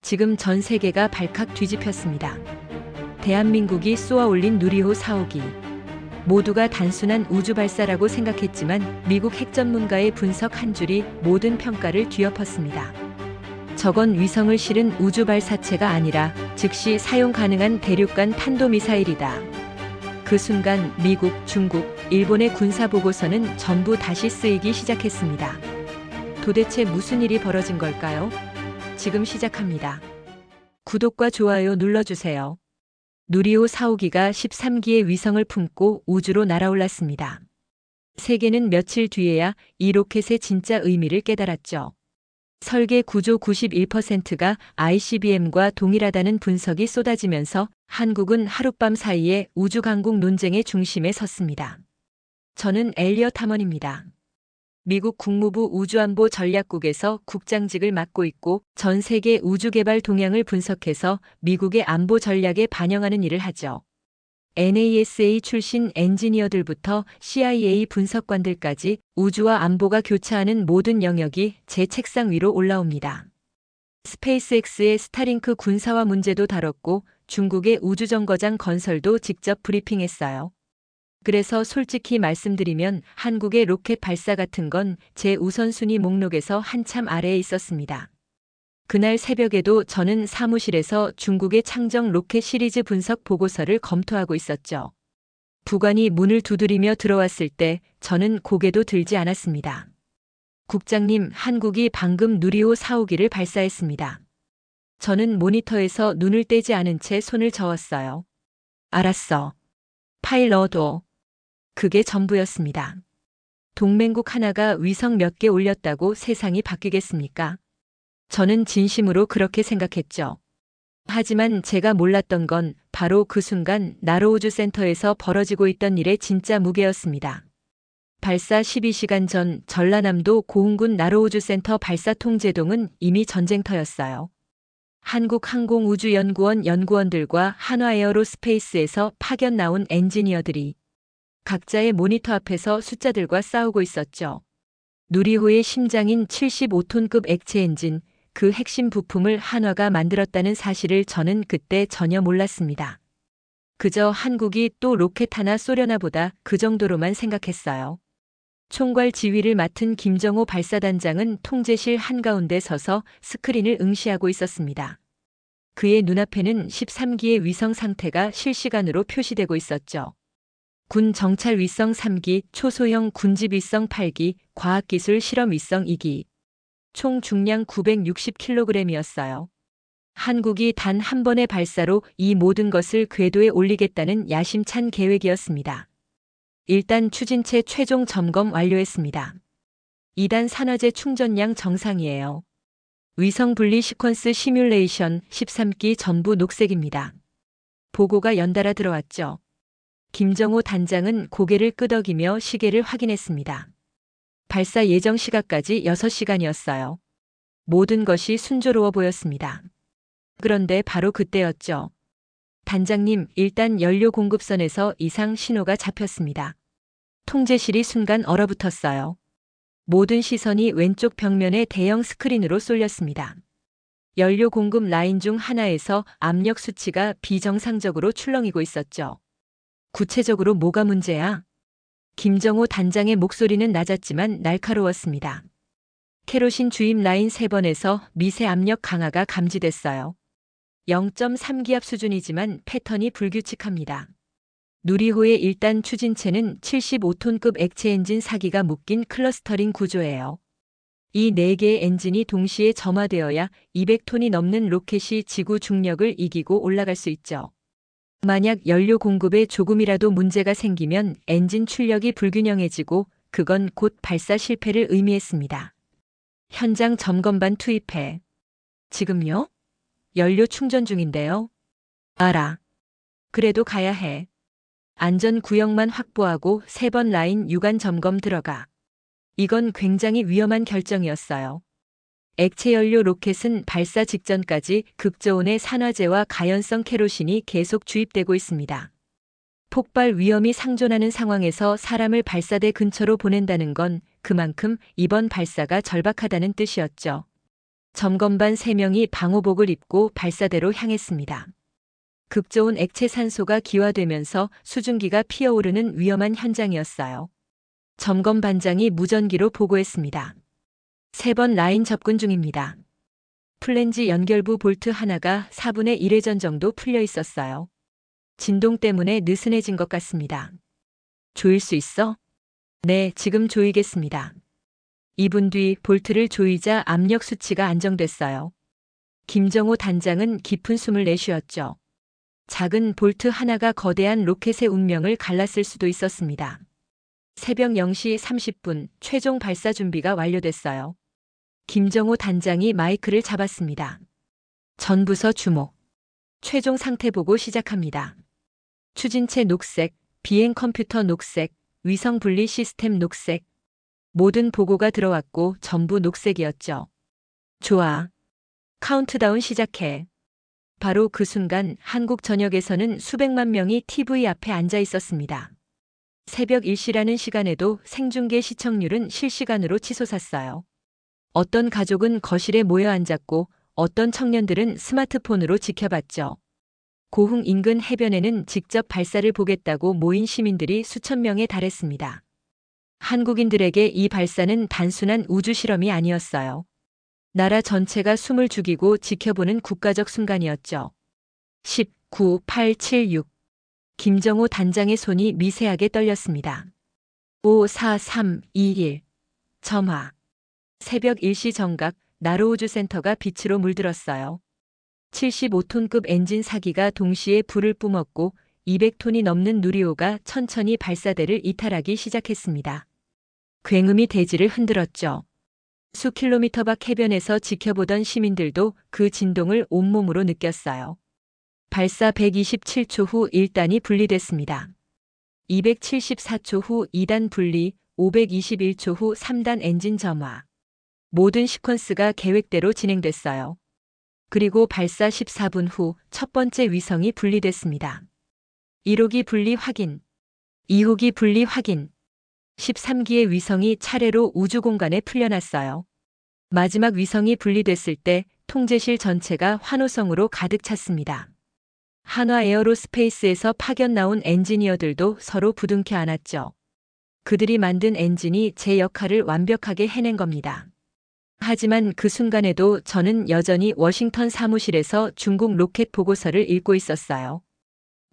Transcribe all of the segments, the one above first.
지금 전 세계가 발칵 뒤집혔습니다. 대한민국이 쏘아 올린 누리호 4호기. 모두가 단순한 우주 발사라고 생각했지만 미국 핵 전문가의 분석 한 줄이 모든 평가를 뒤엎었습니다. 저건 위성을 실은 우주 발사체가 아니라 즉시 사용 가능한 대륙간 탄도미사일이다. 그 순간 미국, 중국, 일본의 군사 보고서는 전부 다시 쓰이기 시작했습니다. 도대체 무슨 일이 벌어진 걸까요? 지금 시작합니다. 구독과 좋아요 눌러주세요. 누리호 4호기가 13기의 위성을 품고 우주로 날아올랐습니다. 세계는 며칠 뒤에야 이 로켓의 진짜 의미를 깨달았죠. 설계 구조 91%가 ICBM과 동일하다는 분석이 쏟아지면서 한국은 하룻밤 사이에 우주 강국 논쟁의 중심에 섰습니다. 저는 엘리엇 하먼입니다. 미국 국무부 우주안보 전략국에서 국장직을 맡고 있고 전 세계 우주개발 동향을 분석해서 미국의 안보 전략에 반영하는 일을 하죠. NASA 출신 엔지니어들부터 CIA 분석관들까지 우주와 안보가 교차하는 모든 영역이 제 책상 위로 올라옵니다. 스페이스X의 스타링크 군사화 문제도 다뤘고 중국의 우주정거장 건설도 직접 브리핑했어요. 그래서 솔직히 말씀드리면 한국의 로켓 발사 같은 건 제 우선순위 목록에서 한참 아래에 있었습니다. 그날 새벽에도 저는 사무실에서 중국의 창정 로켓 시리즈 분석 보고서를 검토하고 있었죠. 부관이 문을 두드리며 들어왔을 때 저는 고개도 들지 않았습니다. 국장님, 한국이 방금 누리호 4호기를 발사했습니다. 저는 모니터에서 눈을 떼지 않은 채 손을 저었어요. 알았어. 파일럿도. 그게 전부였습니다. 동맹국 하나가 위성 몇 개 올렸다고 세상이 바뀌겠습니까? 저는 진심으로 그렇게 생각했죠. 하지만 제가 몰랐던 건 바로 그 순간 나로우주센터에서 벌어지고 있던 일의 진짜 무게였습니다. 발사 12시간 전 전라남도 고흥군 나로우주센터 발사 통제동은 이미 전쟁터였어요. 한국항공우주연구원 연구원들과 한화에어로스페이스에서 파견 나온 엔지니어들이 각자의 모니터 앞에서 숫자들과 싸우고 있었죠. 누리호의 심장인 75톤급 액체 엔진, 그 핵심 부품을 한화가 만들었다는 사실을 저는 그때 전혀 몰랐습니다. 그저 한국이 또 로켓 하나 쏘려나 보다 그 정도로만 생각했어요. 총괄 지휘를 맡은 김정호 발사단장은 통제실 한가운데 서서 스크린을 응시하고 있었습니다. 그의 눈앞에는 13기의 위성 상태가 실시간으로 표시되고 있었죠. 군 정찰 위성 3기, 초소형 군집 위성 8기, 과학기술 실험 위성 2기. 총 중량 960kg이었어요. 한국이 단 한 번의 발사로 이 모든 것을 궤도에 올리겠다는 야심찬 계획이었습니다. 일단 추진체 최종 점검 완료했습니다. 2단 산화제 충전량 정상이에요. 위성 분리 시퀀스 시뮬레이션 13기 전부 녹색입니다. 보고가 연달아 들어왔죠. 김정호 단장은 고개를 끄덕이며 시계를 확인했습니다. 발사 예정 시각까지 6시간이었어요. 모든 것이 순조로워 보였습니다. 그런데 바로 그때였죠. 단장님, 일단 연료 공급선에서 이상 신호가 잡혔습니다. 통제실이 순간 얼어붙었어요. 모든 시선이 왼쪽 벽면의 대형 스크린으로 쏠렸습니다. 연료 공급 라인 중 하나에서 압력 수치가 비정상적으로 출렁이고 있었죠. 구체적으로 뭐가 문제야? 김정호 단장의 목소리는 낮았지만 날카로웠습니다. 케로신 주입 라인 3번에서 미세 압력 강화가 감지됐어요. 0.3기압 수준이지만 패턴이 불규칙합니다. 누리호의 1단 추진체는 75톤급 액체 엔진 4기가 묶인 클러스터링 구조예요. 이 4개의 엔진이 동시에 점화되어야 200톤이 넘는 로켓이 지구 중력을 이기고 올라갈 수 있죠. 만약 연료 공급에 조금이라도 문제가 생기면 엔진 출력이 불균형해지고 그건 곧 발사 실패를 의미했습니다. 현장 점검반 투입해. 지금요? 연료 충전 중인데요. 알아. 그래도 가야 해. 안전 구역만 확보하고 3번 라인 유관 점검 들어가. 이건 굉장히 위험한 결정이었어요. 액체 연료 로켓은 발사 직전까지 극저온의 산화제와 가연성 케로신이 계속 주입되고 있습니다. 폭발 위험이 상존하는 상황에서 사람을 발사대 근처로 보낸다는 건 그만큼 이번 발사가 절박하다는 뜻이었죠. 점검반 3명이 방호복을 입고 발사대로 향했습니다. 극저온 액체 산소가 기화되면서 수증기가 피어오르는 위험한 현장이었어요. 점검반장이 무전기로 보고했습니다. 3번 라인 접근 중입니다. 플랜지 연결부 볼트 하나가 4분의 1회 전 정도 풀려 있었어요. 진동 때문에 느슨해진 것 같습니다. 조일 수 있어? 네, 지금 조이겠습니다. 2분 뒤 볼트를 조이자 압력 수치가 안정됐어요. 김정호 단장은 깊은 숨을 내쉬었죠. 작은 볼트 하나가 거대한 로켓의 운명을 갈랐을 수도 있었습니다. 새벽 0시 30분 최종 발사 준비가 완료됐어요. 김정호 단장이 마이크를 잡았습니다. 전 부서 주목. 최종 상태 보고 시작합니다. 추진체 녹색, 비행 컴퓨터 녹색, 위성 분리 시스템 녹색. 모든 보고가 들어왔고 전부 녹색이었죠. 좋아. 카운트다운 시작해. 바로 그 순간 한국 전역에서는 수백만 명이 TV 앞에 앉아 있었습니다. 새벽 1시라는 시간에도 생중계 시청률은 실시간으로 치솟았어요. 어떤 가족은 거실에 모여 앉았고 어떤 청년들은 스마트폰으로 지켜봤죠. 고흥 인근 해변에는 직접 발사를 보겠다고 모인 시민들이 수천 명에 달했습니다. 한국인들에게 이 발사는 단순한 우주 실험이 아니었어요. 나라 전체가 숨을 죽이고 지켜보는 국가적 순간이었죠. 10, 9, 8, 7, 6. 김정호 단장의 손이 미세하게 떨렸습니다. 5, 4, 3, 2, 1. 점화. 새벽 1시 정각 나로우주센터가 빛으로 물들었어요. 75톤급 엔진 4기가 동시에 불을 뿜었고 200톤이 넘는 누리호가 천천히 발사대를 이탈하기 시작했습니다. 굉음이 대지를 흔들었죠. 수 킬로미터 밖 해변에서 지켜보던 시민들도 그 진동을 온몸으로 느꼈어요. 발사 127초 후 1단이 분리됐습니다. 274초 후 2단 분리, 521초 후 3단 엔진 점화. 모든 시퀀스가 계획대로 진행됐어요. 그리고 발사 14분 후 첫 번째 위성이 분리됐습니다. 1호기 분리 확인, 2호기 분리 확인. 13기의 위성이 차례로 우주 공간에 풀려났어요. 마지막 위성이 분리됐을 때 통제실 전체가 환호성으로 가득 찼습니다. 한화 에어로스페이스에서 파견 나온 엔지니어들도 서로 부둥켜 안았죠. 그들이 만든 엔진이 제 역할을 완벽하게 해낸 겁니다. 하지만 그 순간에도 저는 여전히 워싱턴 사무실에서 중국 로켓 보고서를 읽고 있었어요.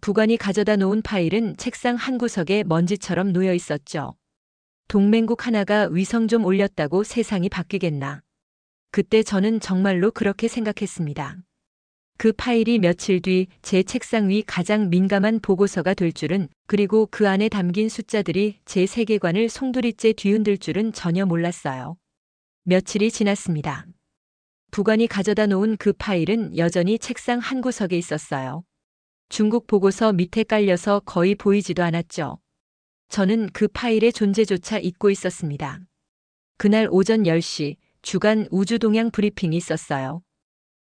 부관이 가져다 놓은 파일은 책상 한 구석에 먼지처럼 놓여 있었죠. 동맹국 하나가 위성 좀 올렸다고 세상이 바뀌겠나. 그때 저는 정말로 그렇게 생각했습니다. 그 파일이 며칠 뒤 제 책상 위 가장 민감한 보고서가 될 줄은, 그리고 그 안에 담긴 숫자들이 제 세계관을 송두리째 뒤흔들 줄은 전혀 몰랐어요. 며칠이 지났습니다. 부관이 가져다 놓은 그 파일은 여전히 책상 한 구석에 있었어요. 중국 보고서 밑에 깔려서 거의 보이지도 않았죠. 저는 그 파일의 존재조차 잊고 있었습니다. 그날 오전 10시 주간 우주동향 브리핑이 있었어요.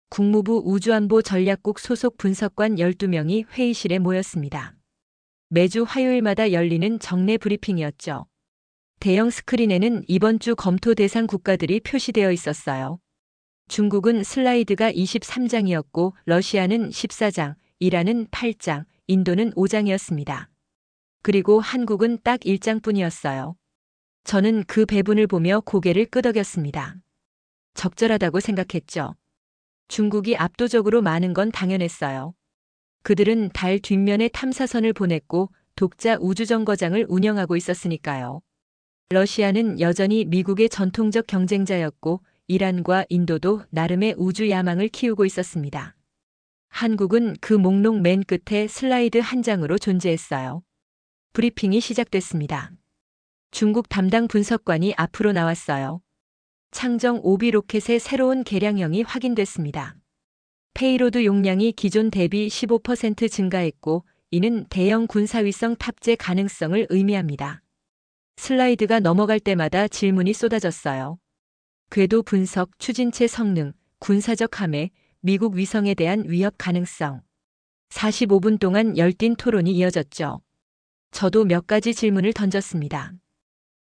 국무부 우주안보 전략국 소속 분석관 12명이 회의실에 모였습니다. 매주 화요일마다 열리는 정례 브리핑이었죠. 대형 스크린에는 이번 주 검토 대상 국가들이 표시되어 있었어요. 중국은 슬라이드가 23장이었고 러시아는 14장, 이란은 8장, 인도는 5장이었습니다. 그리고 한국은 딱 1장뿐이었어요. 저는 그 배분을 보며 고개를 끄덕였습니다. 적절하다고 생각했죠. 중국이 압도적으로 많은 건 당연했어요. 그들은 달 뒷면에 탐사선을 보냈고 독자 우주정거장을 운영하고 있었으니까요. 러시아는 여전히 미국의 전통적 경쟁자였고 이란과 인도도 나름의 우주 야망을 키우고 있었습니다. 한국은 그 목록 맨 끝에 슬라이드 한 장으로 존재했어요. 브리핑이 시작됐습니다. 중국 담당 분석관이 앞으로 나왔어요. 창정 오비 로켓의 새로운 개량형이 확인됐습니다. 페이로드 용량이 기존 대비 15% 증가했고 이는 대형 군사위성 탑재 가능성을 의미합니다. 슬라이드가 넘어갈 때마다 질문이 쏟아졌어요. 궤도 분석, 추진체 성능, 군사적 함해, 미국 위성에 대한 위협 가능성. 45분 동안 열띤 토론이 이어졌죠. 저도 몇 가지 질문을 던졌습니다.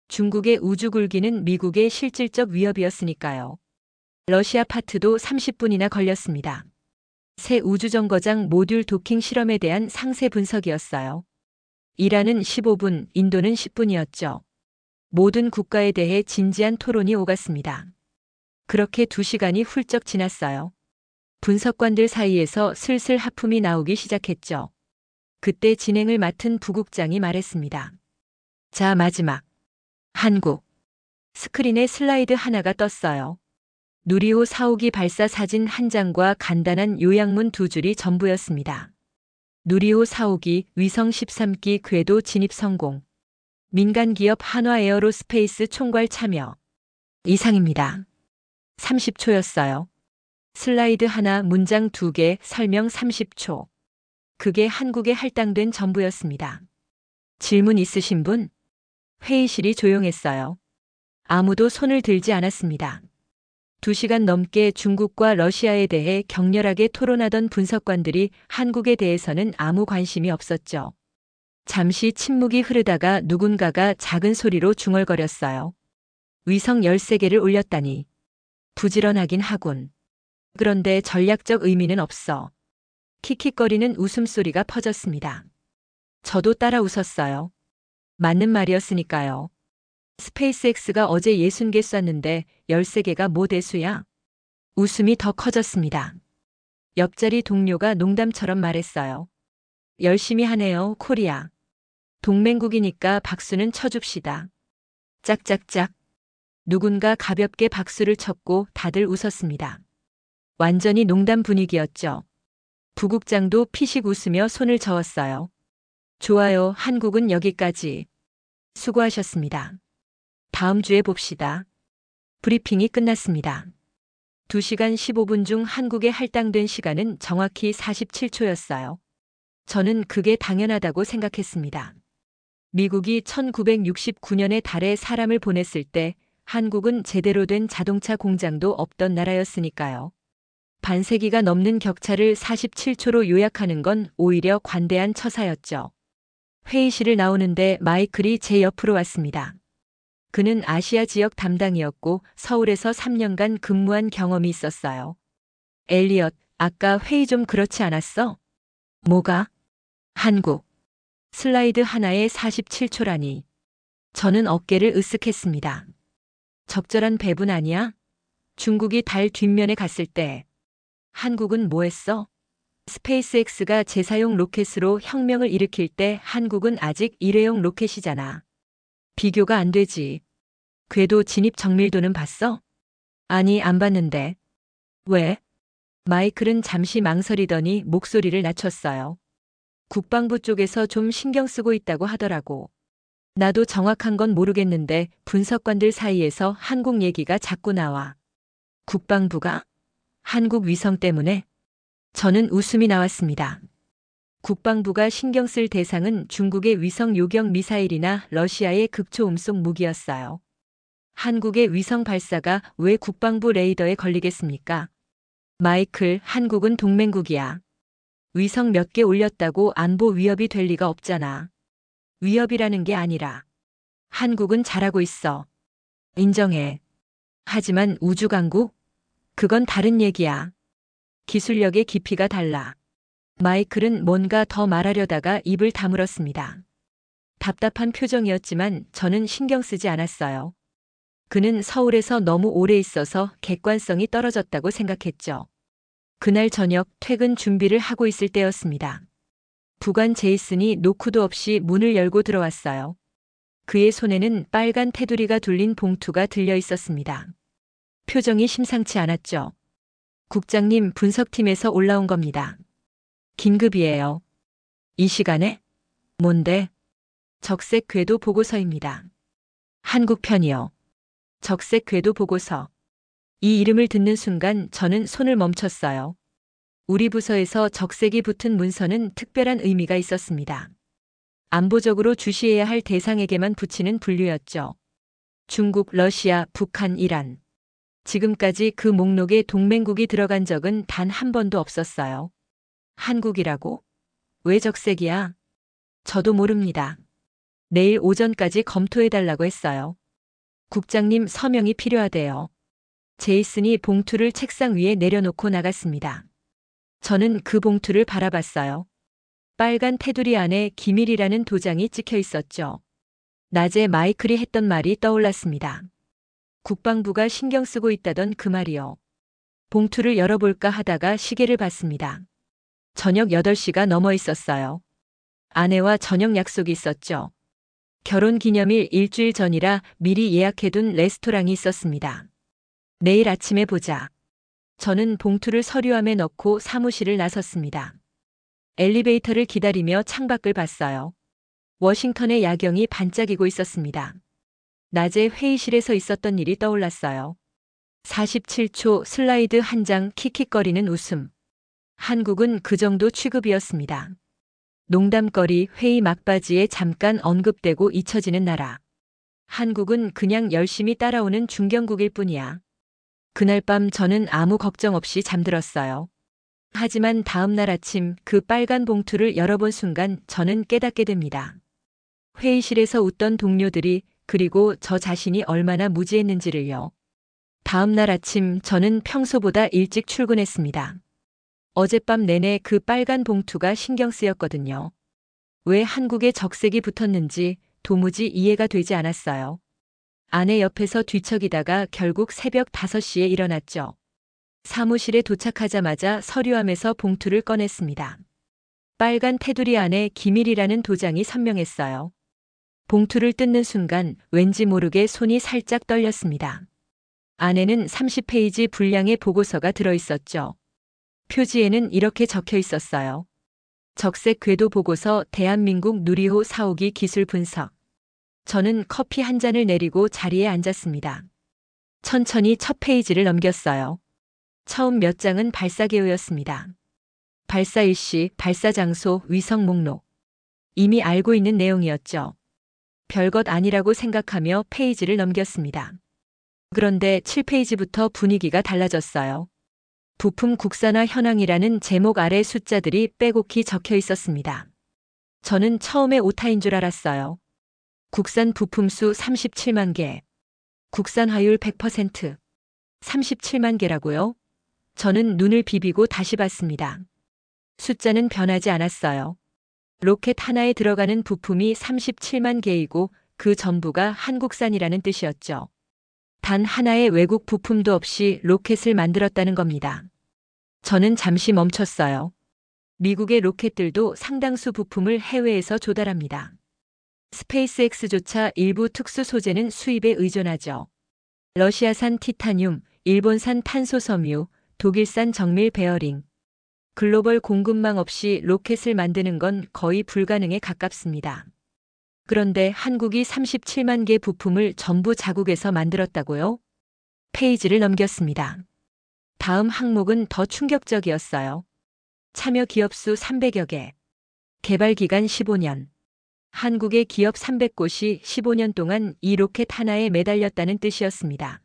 중국의 우주 굴기는 미국의 실질적 위협이었으니까요. 러시아 파트도 30분이나 걸렸습니다. 새 우주정거장 모듈 도킹 실험에 대한 상세 분석이었어요. 이란은 15분, 인도는 10분이었죠. 모든 국가에 대해 진지한 토론이 오갔습니다. 그렇게 2시간이 훌쩍 지났어요. 분석관들 사이에서 슬슬 하품이 나오기 시작했죠. 그때 진행을 맡은 부국장이 말했습니다. 자, 마지막. 한국. 스크린에 슬라이드 하나가 떴어요. 누리호 4호기 발사 사진 한 장과 간단한 요약문 2줄이 전부였습니다. 누리호 4호기 위성 13기 궤도 진입 성공. 민간 기업 한화에어로스페이스 총괄 참여. 이상입니다. 30초였어요. 슬라이드 하나, 문장 2개, 설명 30초. 그게 한국에 할당된 전부였습니다. 질문 있으신 분? 회의실이 조용했어요. 아무도 손을 들지 않았습니다. 2시간 넘게 중국과 러시아에 대해 격렬하게 토론하던 분석관들이 한국에 대해서는 아무 관심이 없었죠. 잠시 침묵이 흐르다가 누군가가 작은 소리로 중얼거렸어요. 위성 13개를 올렸다니. 부지런하긴 하군. 그런데 전략적 의미는 없어. 킥킥거리는 웃음소리가 퍼졌습니다. 저도 따라 웃었어요. 맞는 말이었으니까요. 스페이스X가 어제 60개 쐈는데 13개가 뭐 대수야? 웃음이 더 커졌습니다. 옆자리 동료가 농담처럼 말했어요. 열심히 하네요, 코리아. 동맹국이니까 박수는 쳐줍시다. 짝짝짝. 누군가 가볍게 박수를 쳤고 다들 웃었습니다. 완전히 농담 분위기였죠. 부국장도 피식 웃으며 손을 저었어요. 좋아요, 한국은 여기까지. 수고하셨습니다. 다음 주에 봅시다. 브리핑이 끝났습니다. 2시간 15분 중 한국에 할당된 시간은 정확히 47초였어요. 저는 그게 당연하다고 생각했습니다. 미국이 1969년에 달에 사람을 보냈을 때 한국은 제대로 된 자동차 공장도 없던 나라였으니까요. 반세기가 넘는 격차를 47초로 요약하는 건 오히려 관대한 처사였죠. 회의실을 나오는데 마이클이 제 옆으로 왔습니다. 그는 아시아 지역 담당이었고 서울에서 3년간 근무한 경험이 있었어요. 엘리엇, 아까 회의 좀 그렇지 않았어? 뭐가? 한국. 슬라이드 하나에 47초라니. 저는 어깨를 으쓱했습니다. 적절한 배분 아니야? 중국이 달 뒷면에 갔을 때 한국은 뭐 했어? 스페이스X가 재사용 로켓으로 혁명을 일으킬 때 한국은 아직 일회용 로켓이잖아. 비교가 안 되지. 궤도 진입 정밀도는 봤어? 아니, 안 봤는데. 왜? 마이클은 잠시 망설이더니 목소리를 낮췄어요. 국방부 쪽에서 좀 신경 쓰고 있다고 하더라고. 나도 정확한 건 모르겠는데 분석관들 사이에서 한국 얘기가 자꾸 나와. 국방부가? 한국 위성 때문에? 저는 웃음이 나왔습니다. 국방부가 신경 쓸 대상은 중국의 위성 요격 미사일이나 러시아의 극초음속 무기였어요. 한국의 위성 발사가 왜 국방부 레이더에 걸리겠습니까? 마이클, 한국은 동맹국이야. 위성 몇 개 올렸다고 안보 위협이 될 리가 없잖아. 위협이라는 게 아니라. 한국은 잘하고 있어. 인정해. 하지만 우주강국? 그건 다른 얘기야. 기술력의 깊이가 달라. 마이클은 뭔가 더 말하려다가 입을 다물었습니다. 답답한 표정이었지만 저는 신경 쓰지 않았어요. 그는 서울에서 너무 오래 있어서 객관성이 떨어졌다고 생각했죠. 그날 저녁 퇴근 준비를 하고 있을 때였습니다. 부관 제이슨이 노크도 없이 문을 열고 들어왔어요. 그의 손에는 빨간 테두리가 둘린 봉투가 들려 있었습니다. 표정이 심상치 않았죠. 국장님, 분석팀에서 올라온 겁니다. 긴급이에요. 이 시간에? 뭔데? 적색 궤도 보고서입니다. 한국 편이요. 적색 궤도 보고서. 이 이름을 듣는 순간 저는 손을 멈췄어요. 우리 부서에서 적색이 붙은 문서는 특별한 의미가 있었습니다. 안보적으로 주시해야 할 대상에게만 붙이는 분류였죠. 중국, 러시아, 북한, 이란. 지금까지 그 목록에 동맹국이 들어간 적은 단 한 번도 없었어요. 한국이라고? 왜 적색이야? 저도 모릅니다. 내일 오전까지 검토해달라고 했어요. 국장님 서명이 필요하대요. 제이슨이 봉투를 책상 위에 내려놓고 나갔습니다. 저는 그 봉투를 바라봤어요. 빨간 테두리 안에 기밀이라는 도장이 찍혀 있었죠. 낮에 마이클이 했던 말이 떠올랐습니다. 국방부가 신경 쓰고 있다던 그 말이요. 봉투를 열어볼까 하다가 시계를 봤습니다. 저녁 8시가 넘어 있었어요. 아내와 저녁 약속이 있었죠. 결혼 기념일 일주일 전이라 미리 예약해둔 레스토랑이 있었습니다. 내일 아침에 보자. 저는 봉투를 서류함에 넣고 사무실을 나섰습니다. 엘리베이터를 기다리며 창밖을 봤어요. 워싱턴의 야경이 반짝이고 있었습니다. 낮에 회의실에서 있었던 일이 떠올랐어요. 47초 슬라이드 한 장 킥킥거리는 웃음. 한국은 그 정도 취급이었습니다. 농담거리 회의 막바지에 잠깐 언급되고 잊혀지는 나라. 한국은 그냥 열심히 따라오는 중견국일 뿐이야. 그날 밤 저는 아무 걱정 없이 잠들었어요. 하지만 다음 날 아침 그 빨간 봉투를 열어본 순간 저는 깨닫게 됩니다. 회의실에서 웃던 동료들이 그리고 저 자신이 얼마나 무지했는지를요. 다음 날 아침 저는 평소보다 일찍 출근했습니다. 어젯밤 내내 그 빨간 봉투가 신경 쓰였거든요. 왜 한국에 적색이 붙었는지 도무지 이해가 되지 않았어요. 아내 옆에서 뒤척이다가 결국 새벽 5시에 일어났죠. 사무실에 도착하자마자 서류함에서 봉투를 꺼냈습니다. 빨간 테두리 안에 기밀이라는 도장이 선명했어요. 봉투를 뜯는 순간 왠지 모르게 손이 살짝 떨렸습니다. 안에는 30페이지 분량의 보고서가 들어있었죠. 표지에는 이렇게 적혀 있었어요. 적색 궤도 보고서 대한민국 누리호 4호기 기술 분석. 저는 커피 한 잔을 내리고 자리에 앉았습니다. 천천히 첫 페이지를 넘겼어요. 처음 몇 장은 발사계획이었습니다. 발사 일시, 발사 장소, 위성 목록. 이미 알고 있는 내용이었죠. 별것 아니라고 생각하며 페이지를 넘겼습니다. 그런데 7페이지부터 분위기가 달라졌어요. 부품 국산화 현황이라는 제목 아래 숫자들이 빼곡히 적혀 있었습니다. 저는 처음에 오타인 줄 알았어요. 국산 부품 수 37만 개. 국산화율 100%. 37만 개라고요? 저는 눈을 비비고 다시 봤습니다. 숫자는 변하지 않았어요. 로켓 하나에 들어가는 부품이 37만 개이고 그 전부가 한국산이라는 뜻이었죠. 단 하나의 외국 부품도 없이 로켓을 만들었다는 겁니다. 저는 잠시 멈췄어요. 미국의 로켓들도 상당수 부품을 해외에서 조달합니다. 스페이스X조차 일부 특수 소재는 수입에 의존하죠. 러시아산 티타늄, 일본산 탄소섬유, 독일산 정밀 베어링. 글로벌 공급망 없이 로켓을 만드는 건 거의 불가능에 가깝습니다. 그런데 한국이 37만 개 부품을 전부 자국에서 만들었다고요? 페이지를 넘겼습니다. 다음 항목은 더 충격적이었어요. 참여 기업 수 300여 개. 개발 기간 15년. 한국의 기업 300곳이 15년 동안 이 로켓 하나에 매달렸다는 뜻이었습니다.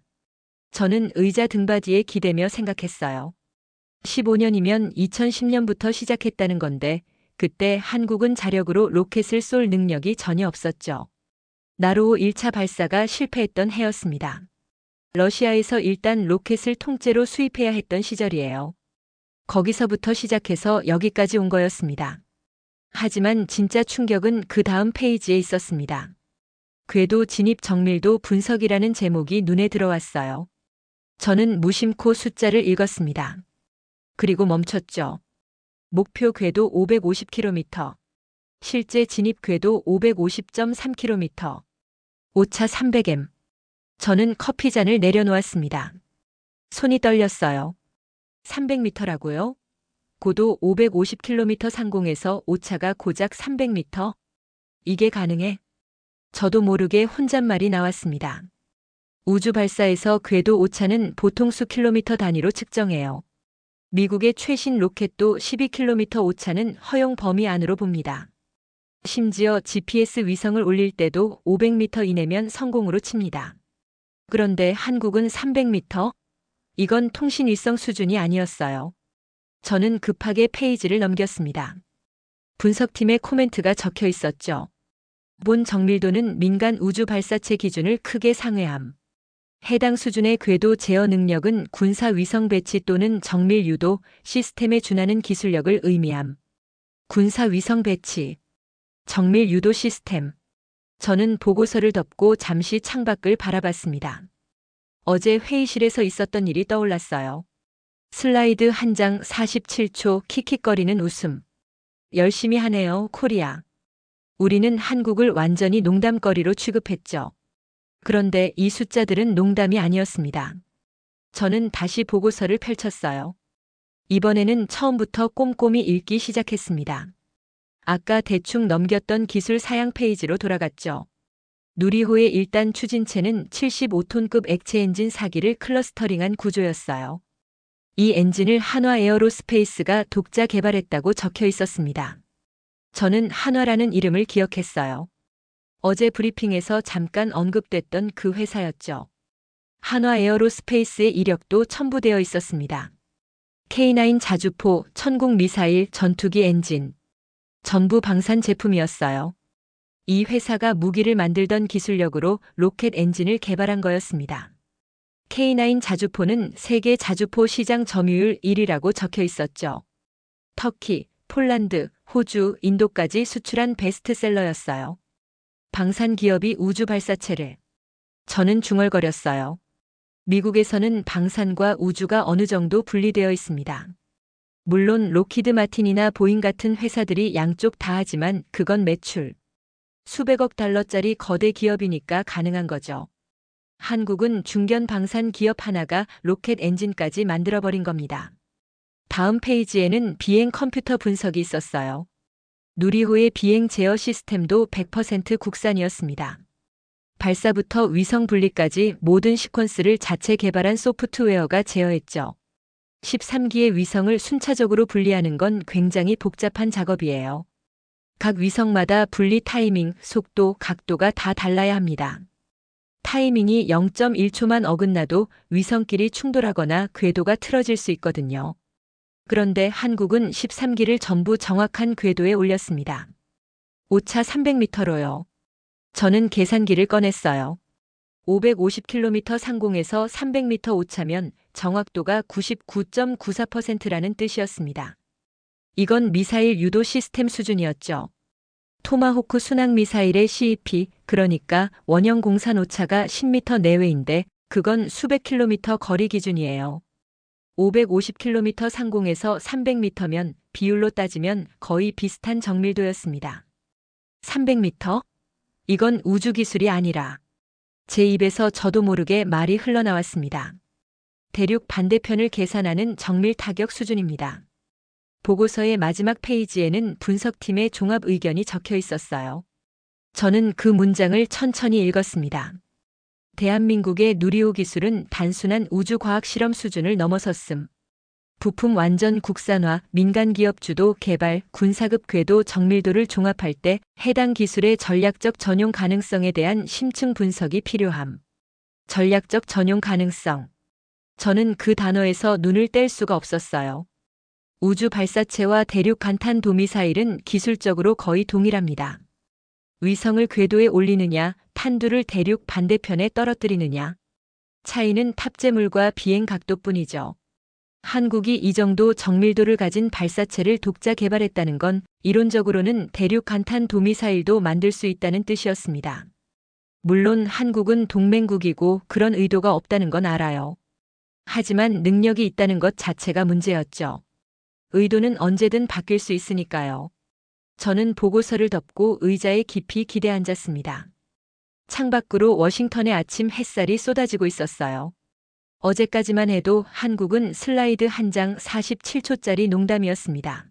저는 의자 등받이에 기대며 생각했어요. 15년이면 2010년부터 시작했다는 건데 그때 한국은 자력으로 로켓을 쏠 능력이 전혀 없었죠. 나로호 1차 발사가 실패했던 해였습니다. 러시아에서 일단 로켓을 통째로 수입해야 했던 시절이에요. 거기서부터 시작해서 여기까지 온 거였습니다. 하지만 진짜 충격은 그 다음 페이지에 있었습니다. 궤도 진입 정밀도 분석이라는 제목이 눈에 들어왔어요. 저는 무심코 숫자를 읽었습니다. 그리고 멈췄죠. 목표 궤도 550km. 실제 진입 궤도 550.3km. 오차 300m. 저는 커피잔을 내려놓았습니다. 손이 떨렸어요. 300m라고요? 고도 550km 상공에서 오차가 고작 300m? 이게 가능해? 저도 모르게 혼잣말이 나왔습니다. 우주 발사에서 궤도 오차는 보통 수 킬로미터 단위로 측정해요. 미국의 최신 로켓도 12km 오차는 허용 범위 안으로 봅니다. 심지어 GPS 위성을 올릴 때도 500m 이내면 성공으로 칩니다. 그런데 한국은 300m? 이건 통신 일성 수준이 아니었어요. 저는 급하게 페이지를 넘겼습니다. 분석팀의 코멘트가 적혀 있었죠. 본 정밀도는 민간 우주 발사체 기준을 크게 상회함. 해당 수준의 궤도 제어 능력은 군사 위성 배치 또는 정밀 유도 시스템에 준하는 기술력을 의미함. 군사 위성 배치, 정밀 유도 시스템. 저는 보고서를 덮고 잠시 창밖을 바라봤습니다. 어제 회의실에서 있었던 일이 떠올랐어요. 슬라이드 한 장 47초 킥킥거리는 웃음. 열심히 하네요, 코리아. 우리는 한국을 완전히 농담거리로 취급했죠. 그런데 이 숫자들은 농담이 아니었습니다. 저는 다시 보고서를 펼쳤어요. 이번에는 처음부터 꼼꼼히 읽기 시작했습니다. 아까 대충 넘겼던 기술 사양 페이지로 돌아갔죠. 누리호의 1단 추진체는 75톤급 액체 엔진 4기를 클러스터링한 구조였어요. 이 엔진을 한화 에어로스페이스가 독자 개발했다고 적혀 있었습니다. 저는 한화라는 이름을 기억했어요. 어제 브리핑에서 잠깐 언급됐던 그 회사였죠. 한화 에어로스페이스의 이력도 첨부되어 있었습니다. K9 자주포, 천국 미사일, 전투기 엔진. 전부 방산 제품이었어요. 이 회사가 무기를 만들던 기술력으로 로켓 엔진을 개발한 거였습니다. K9 자주포는 세계 자주포 시장 점유율 1위라고 적혀 있었죠. 터키, 폴란드, 호주, 인도까지 수출한 베스트셀러였어요. 방산 기업이 우주 발사체를. 저는 중얼거렸어요. 미국에서는 방산과 우주가 어느 정도 분리되어 있습니다. 물론 로키드 마틴이나 보잉 같은 회사들이 양쪽 다 하지만 그건 매출 수백억 달러짜리 거대 기업이니까 가능한 거죠. 한국은 중견 방산 기업 하나가 로켓 엔진까지 만들어버린 겁니다. 다음 페이지에는 비행 컴퓨터 분석이 있었어요. 누리호의 비행 제어 시스템도 100% 국산이었습니다. 발사부터 위성 분리까지 모든 시퀀스를 자체 개발한 소프트웨어가 제어했죠. 13기의 위성을 순차적으로 분리하는 건 굉장히 복잡한 작업이에요. 각 위성마다 분리 타이밍, 속도, 각도가 다 달라야 합니다. 타이밍이 0.1초만 어긋나도 위성끼리 충돌하거나 궤도가 틀어질 수 있거든요. 그런데 한국은 13기를 전부 정확한 궤도에 올렸습니다. 오차 300m로요. 저는 계산기를 꺼냈어요. 550km 상공에서 300m 오차면 정확도가 99.94%라는 뜻이었습니다. 이건 미사일 유도 시스템 수준이었죠. 토마호크 순항 미사일의 CEP, 그러니까 원형 공산 오차가 10m 내외인데 그건 수백 킬로미터 거리 기준이에요. 550km 상공에서 300m면 비율로 따지면 거의 비슷한 정밀도였습니다. 300m? 이건 우주 기술이 아니라. 제 입에서 저도 모르게 말이 흘러나왔습니다. 대륙 반대편을 계산하는 정밀 타격 수준입니다. 보고서의 마지막 페이지에는 분석팀의 종합 의견이 적혀 있었어요. 저는 그 문장을 천천히 읽었습니다. 대한민국의 누리호 기술은 단순한 우주과학 실험 수준을 넘어섰음. 부품 완전 국산화, 민간기업 주도 개발, 군사급 궤도 정밀도를 종합할 때 해당 기술의 전략적 전용 가능성에 대한 심층 분석이 필요함. 전략적 전용 가능성. 저는 그 단어에서 눈을 뗄 수가 없었어요. 우주 발사체와 대륙 간탄 도미사일은 기술적으로 거의 동일합니다. 위성을 궤도에 올리느냐, 탄두를 대륙 반대편에 떨어뜨리느냐. 차이는 탑재물과 비행 각도뿐이죠. 한국이 이 정도 정밀도를 가진 발사체를 독자 개발했다는 건 이론적으로는 대륙 간탄 도미사일도 만들 수 있다는 뜻이었습니다. 물론 한국은 동맹국이고 그런 의도가 없다는 건 알아요. 하지만 능력이 있다는 것 자체가 문제였죠. 의도는 언제든 바뀔 수 있으니까요. 저는 보고서를 덮고 의자에 깊이 기대 앉았습니다. 창밖으로 워싱턴의 아침 햇살이 쏟아지고 있었어요. 어제까지만 해도 한국은 슬라이드 한 장 47초짜리 농담이었습니다.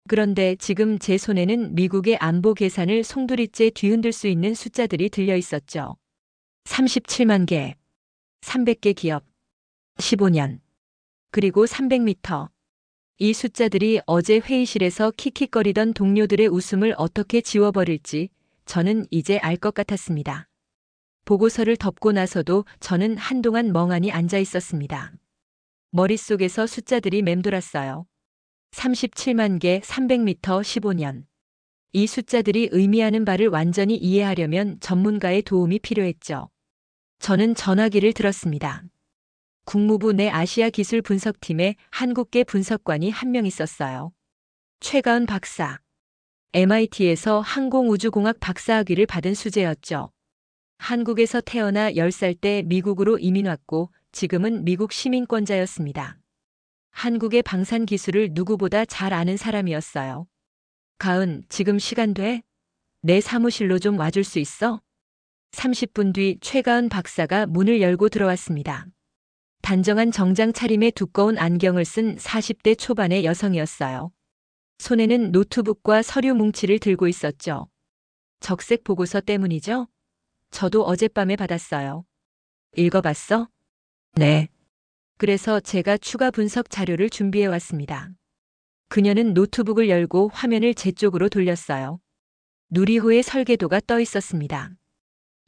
그런데 지금 제 손에는 미국의 안보 계산을 송두리째 뒤흔들 수 있는 숫자들이 들려 있었죠. 37만 개, 300개 기업, 15년, 그리고 300m. 이 숫자들이 어제 회의실에서 킥킥거리던 동료들의 웃음을 어떻게 지워버릴지 저는 이제 알 것 같았습니다. 보고서를 덮고 나서도 저는 한동안 멍하니 앉아 있었습니다. 머릿속에서 숫자들이 맴돌았어요. 37만 개, 300m, 15년. 이 숫자들이 의미하는 바를 완전히 이해하려면 전문가의 도움이 필요했죠. 저는 전화기를 들었습니다. 국무부 내 아시아 기술 분석팀에 한국계 분석관이 한 명 있었어요. 최가은 박사. MIT에서 항공우주공학 박사학위를 받은 수재였죠. 한국에서 태어나 10살 때 미국으로 이민 왔고 지금은 미국 시민권자였습니다. 한국의 방산 기술을 누구보다 잘 아는 사람이었어요. 가은, 지금 시간 돼? 내 사무실로 좀 와줄 수 있어? 30분 뒤 최가은 박사가 문을 열고 들어왔습니다. 단정한 정장 차림에 두꺼운 안경을 쓴 40대 초반의 여성이었어요. 손에는 노트북과 서류 뭉치를 들고 있었죠. 적색 보고서 때문이죠? 저도 어젯밤에 받았어요. 읽어봤어? 네. 그래서 제가 추가 분석 자료를 준비해 왔습니다. 그녀는 노트북을 열고 화면을 제 쪽으로 돌렸어요. 누리호의 설계도가 떠 있었습니다.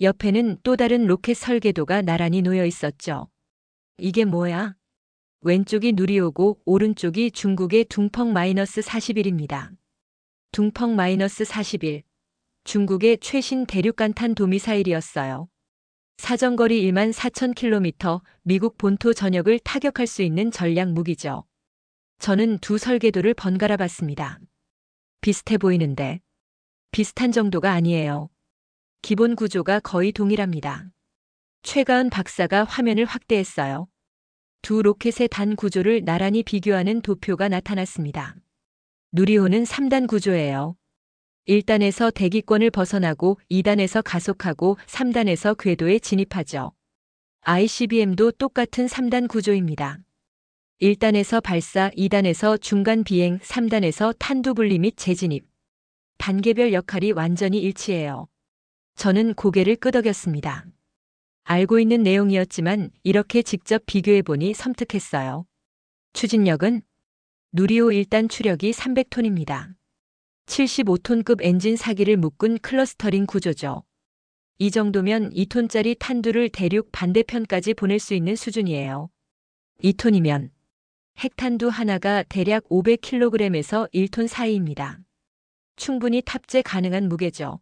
옆에는 또 다른 로켓 설계도가 나란히 놓여 있었죠. 이게 뭐야? 왼쪽이 누리호고 오른쪽이 중국의 둥펑-41입니다. 둥펑-41. 중국의 최신 대륙간탄 도미사일이었어요. 사정거리 14,000km, 미국 본토 전역을 타격할 수 있는 전략 무기죠. 저는 두 설계도를 번갈아 봤습니다. 비슷해 보이는데. 비슷한 정도가 아니에요. 기본 구조가 거의 동일합니다. 최가은 박사가 화면을 확대했어요. 두 로켓의 단 구조를 나란히 비교하는 도표가 나타났습니다. 누리호는 3단 구조예요. 1단에서 대기권을 벗어나고 2단에서 가속하고 3단에서 궤도에 진입하죠. ICBM도 똑같은 3단 구조입니다. 1단에서 발사, 2단에서 중간 비행, 3단에서 탄두 분리 및 재진입. 단계별 역할이 완전히 일치해요. 저는 고개를 끄덕였습니다. 알고 있는 내용이었지만 이렇게 직접 비교해보니 섬뜩했어요. 추진력은? 누리호 1단 추력이 300톤입니다. 75톤급 엔진 4기를 묶은 클러스터링 구조죠. 이 정도면 2톤짜리 탄두를 대륙 반대편까지 보낼 수 있는 수준이에요. 2톤이면 핵탄두 하나가 대략 500kg에서 1톤 사이입니다. 충분히 탑재 가능한 무게죠.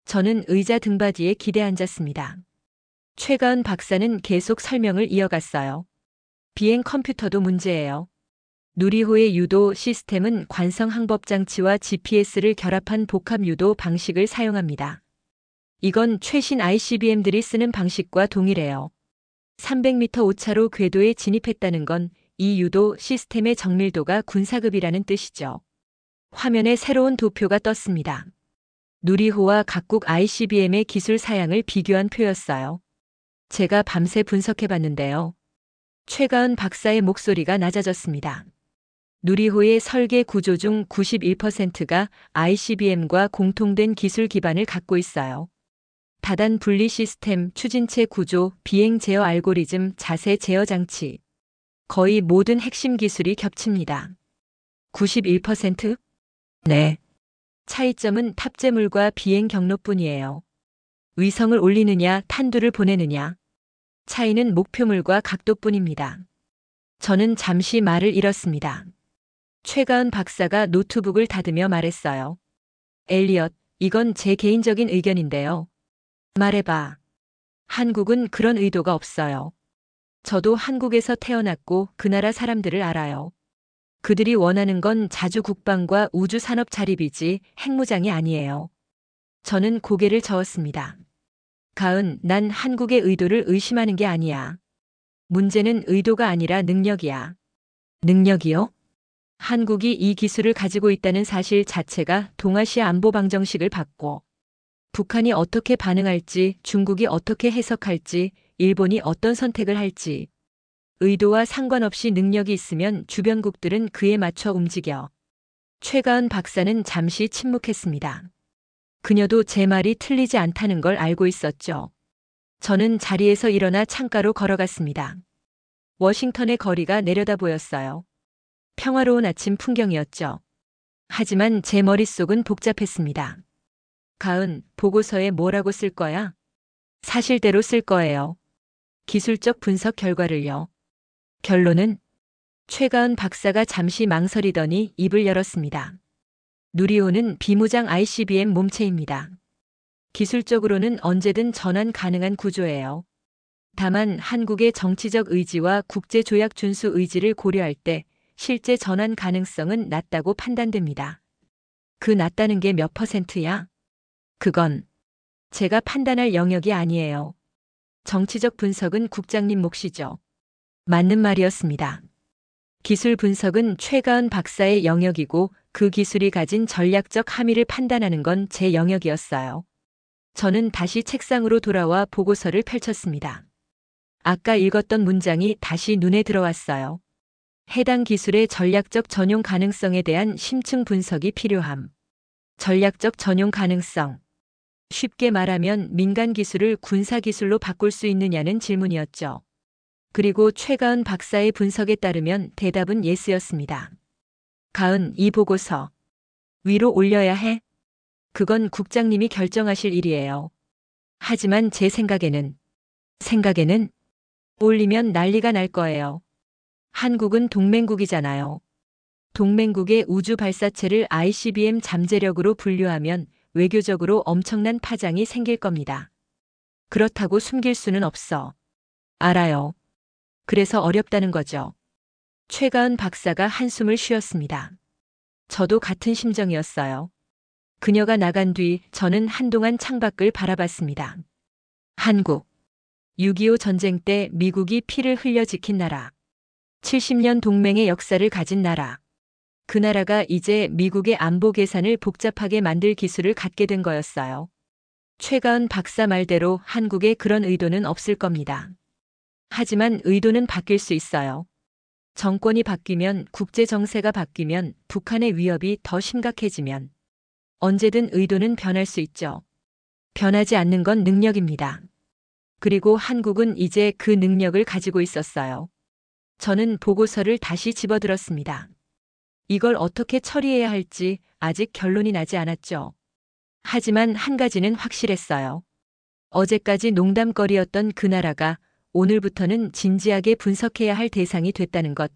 저는 의자 등받이에 기대 앉았습니다. 최가은 박사는 계속 설명을 이어갔어요. 비행 컴퓨터도 문제예요. 누리호의 유도 시스템은 관성 항법 장치와 GPS를 결합한 복합 유도 방식을 사용합니다. 이건 최신 ICBM들이 쓰는 방식과 동일해요. 300m 오차로 궤도에 진입했다는 건 이 유도 시스템의 정밀도가 군사급이라는 뜻이죠. 화면에 새로운 도표가 떴습니다. 누리호와 각국 ICBM의 기술 사양을 비교한 표였어요. 제가 밤새 분석해봤는데요. 최가은 박사의 목소리가 낮아졌습니다. 누리호의 설계 구조 중 91%가 ICBM과 공통된 기술 기반을 갖고 있어요. 다단 분리 시스템, 추진체 구조, 비행 제어 알고리즘, 자세 제어 장치. 거의 모든 핵심 기술이 겹칩니다. 91%? 네. 차이점은 탑재물과 비행 경로뿐이에요. 위성을 올리느냐, 탄두를 보내느냐. 차이는 목표물과 각도뿐입니다. 저는 잠시 말을 잃었습니다. 최가은 박사가 노트북을 닫으며 말했어요. 엘리엇, 이건 제 개인적인 의견인데요. 말해봐. 한국은 그런 의도가 없어요. 저도 한국에서 태어났고 그 나라 사람들을 알아요. 그들이 원하는 건 자주 국방과 우주 산업 자립이지 핵무장이 아니에요. 저는 고개를 저었습니다. 가은, 난 한국의 의도를 의심하는 게 아니야. 문제는 의도가 아니라 능력이야. 능력이요? 한국이 이 기술을 가지고 있다는 사실 자체가 동아시아 안보 방정식을 바꿔. 북한이 어떻게 반응할지, 중국이 어떻게 해석할지, 일본이 어떤 선택을 할지. 의도와 상관없이 능력이 있으면 주변국들은 그에 맞춰 움직여. 최가은 박사는 잠시 침묵했습니다. 그녀도 제 말이 틀리지 않다는 걸 알고 있었죠. 저는 자리에서 일어나 창가로 걸어갔습니다. 워싱턴의 거리가 내려다 보였어요. 평화로운 아침 풍경이었죠. 하지만 제 머릿속은 복잡했습니다. 가은, 보고서에 뭐라고 쓸 거야? 사실대로 쓸 거예요. 기술적 분석 결과를요. 결론은? 최가은 박사가 잠시 망설이더니 입을 열었습니다. 누리호는 비무장 ICBM 몸체입니다. 기술적으로는 언제든 전환 가능한 구조예요. 다만 한국의 정치적 의지와 국제조약 준수 의지를 고려할 때 실제 전환 가능성은 낮다고 판단됩니다. 그 낮다는 게 몇 %야? 그건 제가 판단할 영역이 아니에요. 정치적 분석은 국장님 몫이죠. 맞는 말이었습니다. 기술 분석은 최가은 박사의 영역이고 그 기술이 가진 전략적 함의를 판단하는 건 제 영역이었어요. 저는 다시 책상으로 돌아와 보고서를 펼쳤습니다. 아까 읽었던 문장이 다시 눈에 들어왔어요. 해당 기술의 전략적 전용 가능성에 대한 심층 분석이 필요함. 전략적 전용 가능성. 쉽게 말하면 민간 기술을 군사 기술로 바꿀 수 있느냐는 질문이었죠. 그리고 최가은 박사의 분석에 따르면 대답은 예스였습니다. 가은, 이 보고서 위로 올려야 해? 그건 국장님이 결정하실 일이에요. 하지만 제 생각에는 올리면 난리가 날 거예요. 한국은 동맹국이잖아요. 동맹국의 우주 발사체를 ICBM 잠재력으로 분류하면 외교적으로 엄청난 파장이 생길 겁니다. 그렇다고 숨길 수는 없어. 알아요. 그래서 어렵다는 거죠. 최가은 박사가 한숨을 쉬었습니다. 저도 같은 심정이었어요. 그녀가 나간 뒤 저는 한동안 창밖을 바라봤습니다. 한국. 6.25 전쟁 때 미국이 피를 흘려 지킨 나라. 70년 동맹의 역사를 가진 나라. 그 나라가 이제 미국의 안보 계산을 복잡하게 만들 기술을 갖게 된 거였어요. 최가은 박사 말대로 한국에 그런 의도는 없을 겁니다. 하지만 의도는 바뀔 수 있어요. 정권이 바뀌면, 국제 정세가 바뀌면, 북한의 위협이 더 심각해지면 언제든 의도는 변할 수 있죠. 변하지 않는 건 능력입니다. 그리고 한국은 이제 그 능력을 가지고 있었어요. 저는 보고서를 다시 집어들었습니다. 이걸 어떻게 처리해야 할지 아직 결론이 나지 않았죠. 하지만 한 가지는 확실했어요. 어제까지 농담거리였던 그 나라가 오늘부터는 진지하게 분석해야 할 대상이 됐다는 것.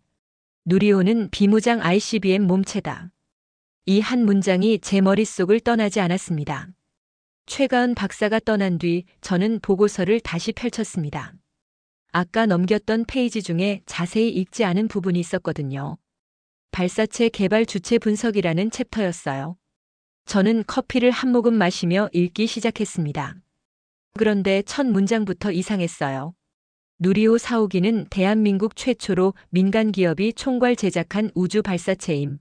누리호는 비무장 ICBM 몸체다. 이 한 문장이 제 머릿속을 떠나지 않았습니다. 최가은 박사가 떠난 뒤 저는 보고서를 다시 펼쳤습니다. 아까 넘겼던 페이지 중에 자세히 읽지 않은 부분이 있었거든요. 발사체 개발 주체 분석이라는 챕터였어요. 저는 커피를 한 모금 마시며 읽기 시작했습니다. 그런데 첫 문장부터 이상했어요. 누리호 4호기는 대한민국 최초로 민간 기업이 총괄 제작한 우주 발사체임.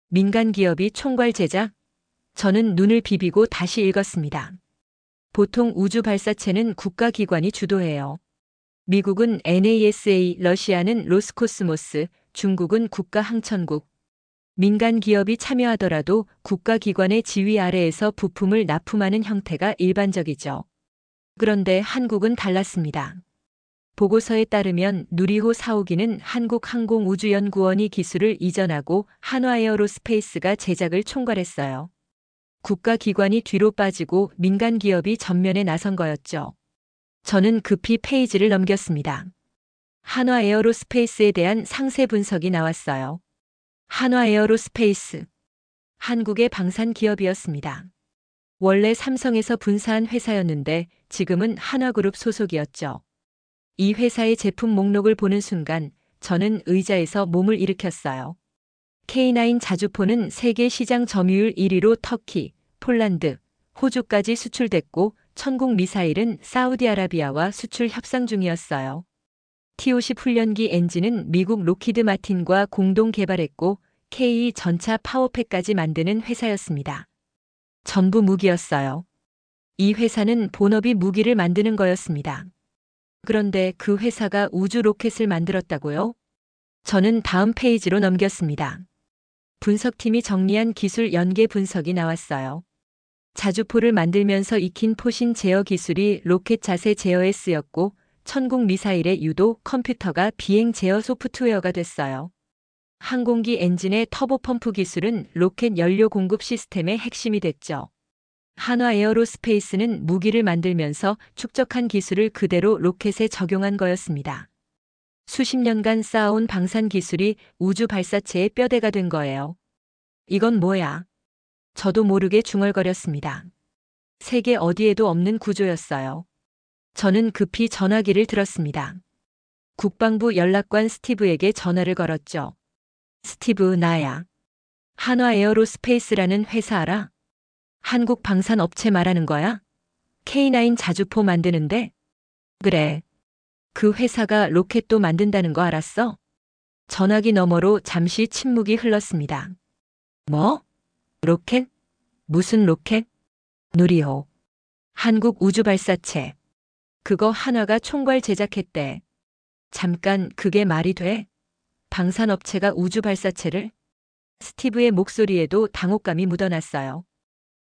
민간 기업이 총괄 제작? 저는 눈을 비비고 다시 읽었습니다. 보통 우주 발사체는 국가기관이 주도해요. 미국은 NASA, 러시아는 로스코스모스, 중국은 국가항천국. 민간 기업이 참여하더라도 국가기관의 지휘 아래에서 부품을 납품하는 형태가 일반적이죠. 그런데 한국은 달랐습니다. 보고서에 따르면 누리호 4호기는 한국항공우주연구원이 기술을 이전하고 한화에어로스페이스가 제작을 총괄했어요. 국가기관이 뒤로 빠지고 민간 기업이 전면에 나선 거였죠. 저는 급히 페이지를 넘겼습니다. 한화에어로스페이스에 대한 상세 분석이 나왔어요. 한화에어로스페이스. 한국의 방산 기업이었습니다. 원래 삼성에서 분사한 회사였는데 지금은 한화그룹 소속이었죠. 이 회사의 제품 목록을 보는 순간 저는 의자에서 몸을 일으켰어요. K9 자주포는 세계 시장 점유율 1위로 터키, 폴란드, 호주까지 수출됐고 천국 미사일은 사우디아라비아와 수출 협상 중이었어요. T-50 훈련기 엔진은 미국 로키드 마틴과 공동 개발했고 K2 전차 파워팩까지 만드는 회사였습니다. 전부 무기였어요. 이 회사는 본업이 무기를 만드는 거였습니다. 그런데 그 회사가 우주 로켓을 만들었다고요? 저는 다음 페이지로 넘겼습니다. 분석팀이 정리한 기술 연계 분석이 나왔어요. 자주포를 만들면서 익힌 포신 제어 기술이 로켓 자세 제어에 쓰였고 천국 미사일의 유도 컴퓨터가 비행 제어 소프트웨어가 됐어요. 항공기 엔진의 터보펌프 기술은 로켓 연료 공급 시스템의 핵심이 됐죠. 한화에어로스페이스는 무기를 만들면서 축적한 기술을 그대로 로켓에 적용한 거였습니다. 수십 년간 쌓아온 방산 기술이 우주 발사체의 뼈대가 된 거예요. 이건 뭐야? 저도 모르게 중얼거렸습니다. 세계 어디에도 없는 구조였어요. 저는 급히 전화기를 들었습니다. 국방부 연락관 스티브에게 전화를 걸었죠. 스티브, 나야. 한화에어로스페이스라는 회사 알아? 한국 방산업체 말하는 거야? K9 자주포 만드는데? 그래. 그 회사가 로켓도 만든다는 거 알았어? 전화기 너머로 잠시 침묵이 흘렀습니다. 뭐? 로켓? 무슨 로켓? 누리호. 한국 우주발사체. 그거 한화가 총괄 제작했대. 잠깐, 그게 말이 돼? 방산업체가 우주발사체를? 스티브의 목소리에도 당혹감이 묻어났어요.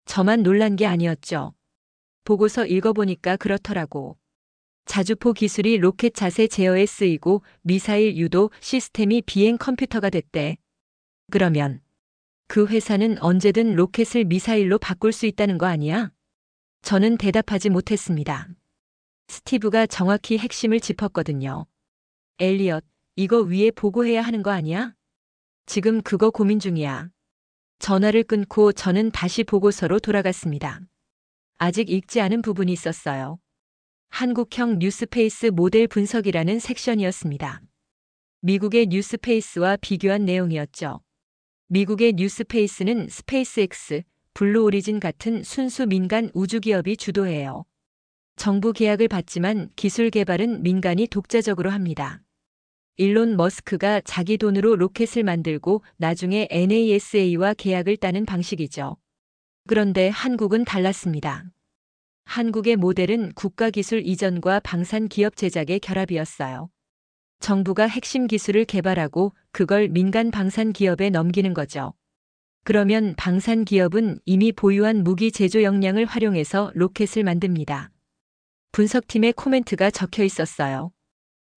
저만 놀란 게 아니었죠. 보고서 읽어보니까 그렇더라고. 자주포 기술이 로켓 자세 제어에 쓰이고 미사일 유도 시스템이 비행 컴퓨터가 됐대. 그러면 그 회사는 언제든 로켓을 미사일로 바꿀 수 있다는 거 아니야? 저는 대답하지 못했습니다. 스티브가 정확히 핵심을 짚었거든요. 엘리엇, 이거 위에 보고해야 하는 거 아니야? 지금 그거 고민 중이야. 전화를 끊고 저는 다시 보고서로 돌아갔습니다. 아직 읽지 않은 부분이 있었어요. 한국형 뉴스페이스 모델 분석이라는 섹션이었습니다. 미국의 뉴스페이스와 비교한 내용이었죠. 미국의 뉴스페이스는 스페이스X, 블루 오리진 같은 순수 민간 우주기업이 주도해요. 정부 계약을 받지만 기술 개발은 민간이 독자적으로 합니다. 일론 머스크가 자기 돈으로 로켓을 만들고 나중에 NASA와 계약을 따는 방식이죠. 그런데 한국은 달랐습니다. 한국의 모델은 국가기술 이전과 방산 기업 제작의 결합이었어요. 정부가 핵심 기술을 개발하고 그걸 민간 방산 기업에 넘기는 거죠. 그러면 방산 기업은 이미 보유한 무기 제조 역량을 활용해서 로켓을 만듭니다. 분석팀의 코멘트가 적혀 있었어요.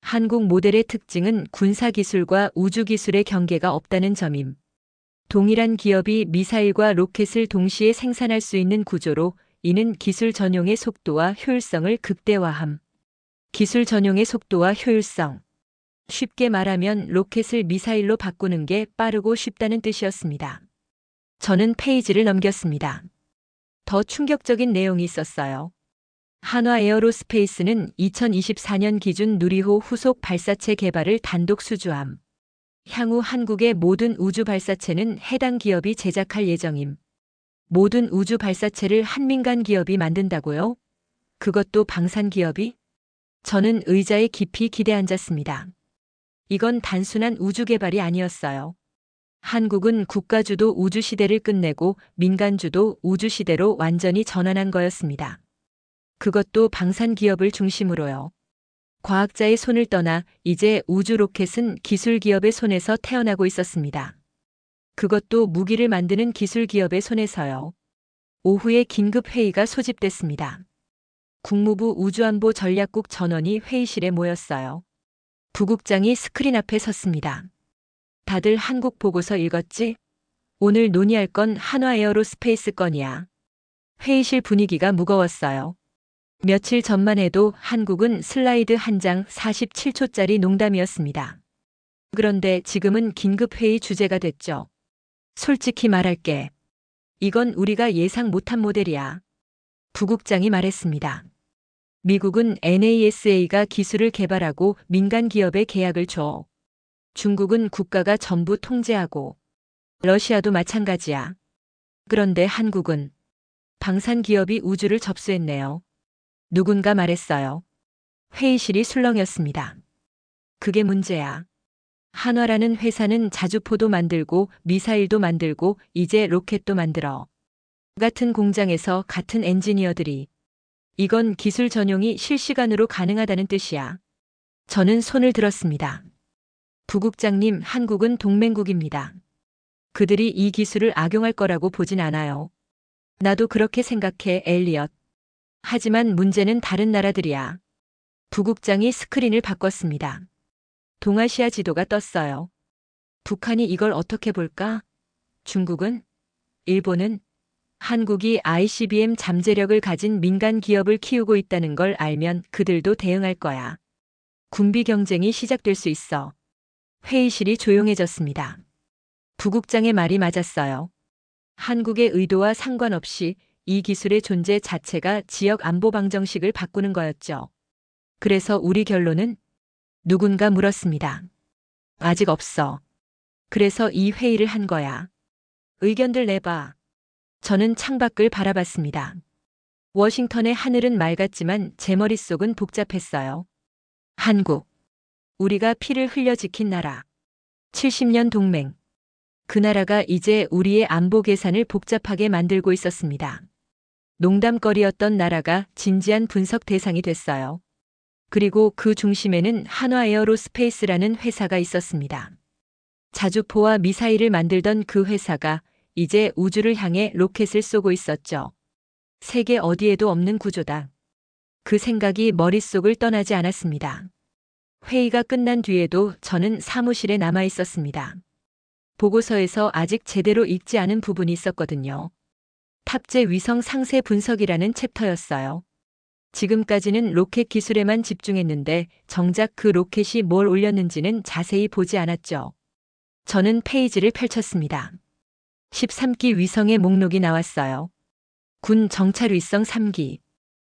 한국 모델의 특징은 군사기술과 우주기술의 경계가 없다는 점임. 동일한 기업이 미사일과 로켓을 동시에 생산할 수 있는 구조로 이는 기술 전용의 속도와 효율성을 극대화함. 기술 전용의 속도와 효율성. 쉽게 말하면 로켓을 미사일로 바꾸는 게 빠르고 쉽다는 뜻이었습니다. 저는 페이지를 넘겼습니다. 더 충격적인 내용이 있었어요. 한화에어로스페이스는 2024년 기준 누리호 후속 발사체 개발을 단독 수주함. 향후 한국의 모든 우주 발사체는 해당 기업이 제작할 예정임. 모든 우주 발사체를 한민간 기업이 만든다고요? 그것도 방산 기업이? 저는 의자에 깊이 기대앉았습니다. 이건 단순한 우주 개발이 아니었어요. 한국은 국가주도 우주시대를 끝내고 민간주도 우주시대로 완전히 전환한 거였습니다. 그것도 방산 기업을 중심으로요. 과학자의 손을 떠나 이제 우주 로켓은 기술 기업의 손에서 태어나고 있었습니다. 그것도 무기를 만드는 기술 기업의 손에서요. 오후에 긴급 회의가 소집됐습니다. 국무부 우주안보 전략국 전원이 회의실에 모였어요. 부국장이 스크린 앞에 섰습니다. 다들 한국 보고서 읽었지? 오늘 논의할 건 한화에어로스페이스 건이야. 회의실 분위기가 무거웠어요. 며칠 전만 해도 한국은 슬라이드 한 장 47초짜리 농담이었습니다. 그런데 지금은 긴급회의 주제가 됐죠. 솔직히 말할게. 이건 우리가 예상 못한 모델이야. 부국장이 말했습니다. 미국은 NASA가 기술을 개발하고 민간 기업에 계약을 줘. 중국은 국가가 전부 통제하고. 러시아도 마찬가지야. 그런데 한국은 방산 기업이 우주를 접수했네요. 누군가 말했어요. 회의실이 술렁였습니다. 그게 문제야. 한화라는 회사는 자주포도 만들고 미사일도 만들고 이제 로켓도 만들어. 같은 공장에서 같은 엔지니어들이. 이건 기술 전용이 실시간으로 가능하다는 뜻이야. 저는 손을 들었습니다. 부국장님, 한국은 동맹국입니다. 그들이 이 기술을 악용할 거라고 보진 않아요. 나도 그렇게 생각해, 엘리엇. 하지만 문제는 다른 나라들이야. 부국장이 스크린을 바꿨습니다. 동아시아 지도가 떴어요. 북한이 이걸 어떻게 볼까? 중국은? 일본은? 한국이 ICBM 잠재력을 가진 민간 기업을 키우고 있다는 걸 알면 그들도 대응할 거야. 군비 경쟁이 시작될 수 있어. 회의실이 조용해졌습니다. 부국장의 말이 맞았어요. 한국의 의도와 상관없이 이 기술의 존재 자체가 지역 안보 방정식을 바꾸는 거였죠. 그래서 우리 결론은? 누군가 물었습니다. 아직 없어. 그래서 이 회의를 한 거야. 의견들 내봐. 저는 창밖을 바라봤습니다. 워싱턴의 하늘은 맑았지만 제 머릿속은 복잡했어요. 한국. 우리가 피를 흘려 지킨 나라. 70년 동맹. 그 나라가 이제 우리의 안보 계산을 복잡하게 만들고 있었습니다. 농담거리였던 나라가 진지한 분석 대상이 됐어요. 그리고 그 중심에는 한화에어로스페이스라는 회사가 있었습니다. 자주포와 미사일을 만들던 그 회사가 이제 우주를 향해 로켓을 쏘고 있었죠. 세계 어디에도 없는 구조다. 그 생각이 머릿속을 떠나지 않았습니다. 회의가 끝난 뒤에도 저는 사무실에 남아 있었습니다. 보고서에서 아직 제대로 읽지 않은 부분이 있었거든요. 탑재 위성 상세 분석이라는 챕터였어요. 지금까지는 로켓 기술에만 집중했는데 정작 그 로켓이 뭘 올렸는지는 자세히 보지 않았죠. 저는 페이지를 펼쳤습니다. 13기 위성의 목록이 나왔어요. 군 정찰위성 3기,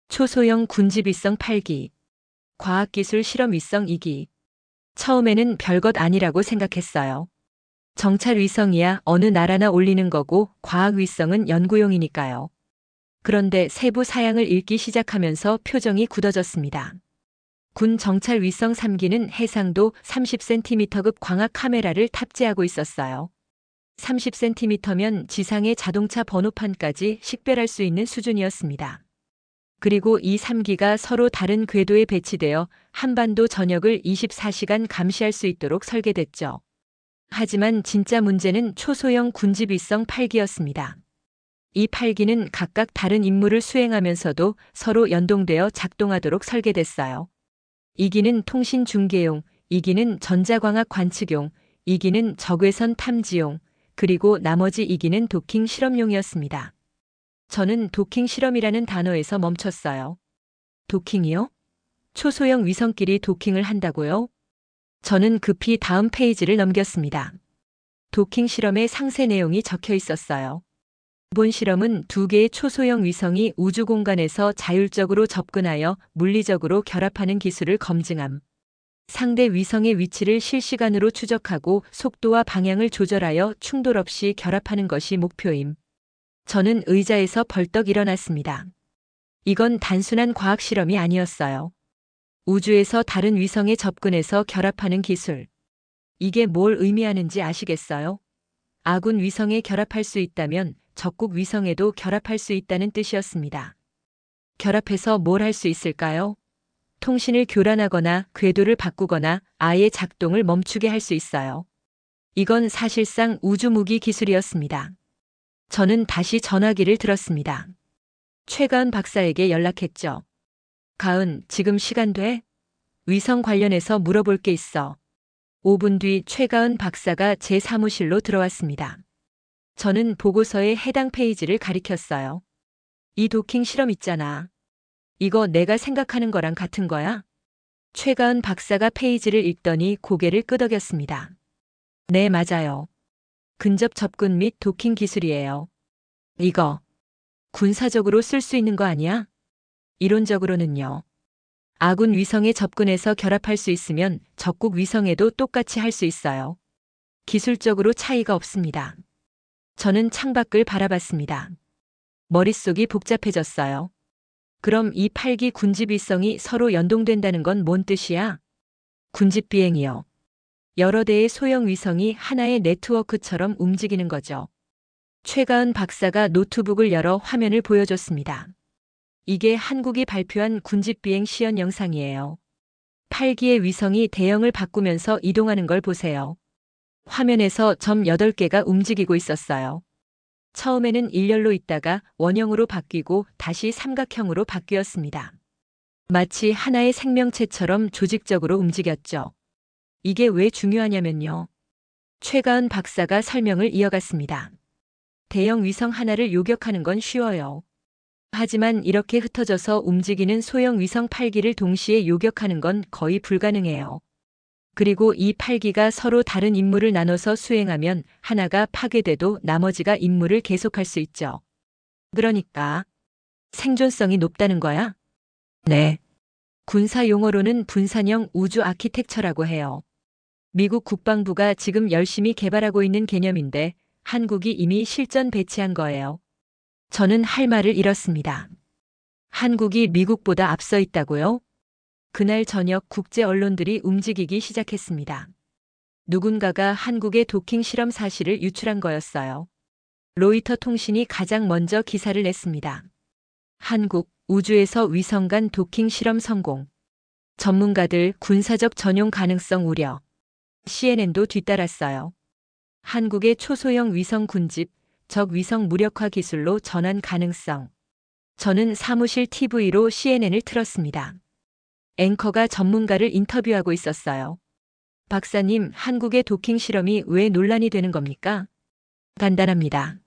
초소형 군집위성 8기, 과학기술 실험위성 2기. 처음에는 별것 아니라고 생각했어요. 정찰위성이야 어느 나라나 올리는 거고 과학위성은 연구용이니까요. 그런데 세부 사양을 읽기 시작하면서 표정이 굳어졌습니다. 군 정찰위성 3기는 해상도 30cm급 광학 카메라를 탑재하고 있었어요. 30cm면 지상의 자동차 번호판까지 식별할 수 있는 수준이었습니다. 그리고 이 3기가 서로 다른 궤도에 배치되어 한반도 전역을 24시간 감시할 수 있도록 설계됐죠. 하지만 진짜 문제는 초소형 군집위성 8기였습니다. 이 8기는 각각 다른 임무를 수행하면서도 서로 연동되어 작동하도록 설계됐어요. 2기는 통신 중계용, 2기는 전자광학 관측용, 2기는 적외선 탐지용, 그리고 나머지 2기는 도킹 실험용이었습니다. 저는 도킹 실험이라는 단어에서 멈췄어요. 도킹이요? 초소형 위성끼리 도킹을 한다고요? 저는 급히 다음 페이지를 넘겼습니다. 도킹 실험의 상세 내용이 적혀 있었어요. 본 실험은 2개의 초소형 위성이 우주 공간에서 자율적으로 접근하여 물리적으로 결합하는 기술을 검증함. 상대 위성의 위치를 실시간으로 추적하고 속도와 방향을 조절하여 충돌 없이 결합하는 것이 목표임. 저는 의자에서 벌떡 일어났습니다. 이건 단순한 과학 실험이 아니었어요. 우주에서 다른 위성에 접근해서 결합하는 기술. 이게 뭘 의미하는지 아시겠어요? 아군 위성에 결합할 수 있다면 적국 위성에도 결합할 수 있다는 뜻이었습니다. 결합해서 뭘 할 수 있을까요? 통신을 교란하거나 궤도를 바꾸거나 아예 작동을 멈추게 할 수 있어요. 이건 사실상 우주무기 기술이었습니다. 저는 다시 전화기를 들었습니다. 최가은 박사에게 연락했죠. 가은, 지금 시간 돼? 위성 관련해서 물어볼 게 있어. 5분 뒤 최가은 박사가 제 사무실로 들어왔습니다. 저는 보고서의 해당 페이지를 가리켰어요. 이 도킹 실험 있잖아. 이거 내가 생각하는 거랑 같은 거야? 최가은 박사가 페이지를 읽더니 고개를 끄덕였습니다. 네, 맞아요. 근접 접근 및 도킹 기술이에요. 이거 군사적으로 쓸 수 있는 거 아니야? 이론적으로는요. 아군 위성에 접근해서 결합할 수 있으면 적국 위성에도 똑같이 할 수 있어요. 기술적으로 차이가 없습니다. 저는 창밖을 바라봤습니다. 머릿속이 복잡해졌어요. 그럼 이 8기 군집위성이 서로 연동된다는 건 뭔 뜻이야? 군집비행이요. 여러 대의 소형 위성이 하나의 네트워크처럼 움직이는 거죠. 최가은 박사가 노트북을 열어 화면을 보여줬습니다. 이게 한국이 발표한 군집비행 시연 영상이에요. 8기의 위성이 대형을 바꾸면서 이동하는 걸 보세요. 화면에서 점 8개가 움직이고 있었어요. 처음에는 일렬로 있다가 원형으로 바뀌고 다시 삼각형으로 바뀌었습니다. 마치 하나의 생명체처럼 조직적으로 움직였죠. 이게 왜 중요하냐면요. 최가은 박사가 설명을 이어갔습니다. 대형 위성 하나를 요격하는 건 쉬워요. 하지만 이렇게 흩어져서 움직이는 소형 위성 8기를 동시에 요격하는 건 거의 불가능해요. 그리고 이 8기가 서로 다른 임무를 나눠서 수행하면 하나가 파괴돼도 나머지가 임무를 계속할 수 있죠. 그러니까 생존성이 높다는 거야? 네. 군사 용어로는 분산형 우주 아키텍처라고 해요. 미국 국방부가 지금 열심히 개발하고 있는 개념인데 한국이 이미 실전 배치한 거예요. 저는 할 말을 잃었습니다. 한국이 미국보다 앞서 있다고요? 그날 저녁 국제 언론들이 움직이기 시작했습니다. 누군가가 한국의 도킹 실험 사실을 유출한 거였어요. 로이터 통신이 가장 먼저 기사를 냈습니다. 한국, 우주에서 위성 간 도킹 실험 성공. 전문가들 군사적 전용 가능성 우려. CNN도 뒤따랐어요. 한국의 초소형 위성 군집, 적 위성 무력화 기술로 전환 가능성. 저는 사무실 TV로 CNN을 틀었습니다. 앵커가 전문가를 인터뷰하고 있었어요. 박사님, 한국의 도킹 실험이 왜 논란이 되는 겁니까? 간단합니다.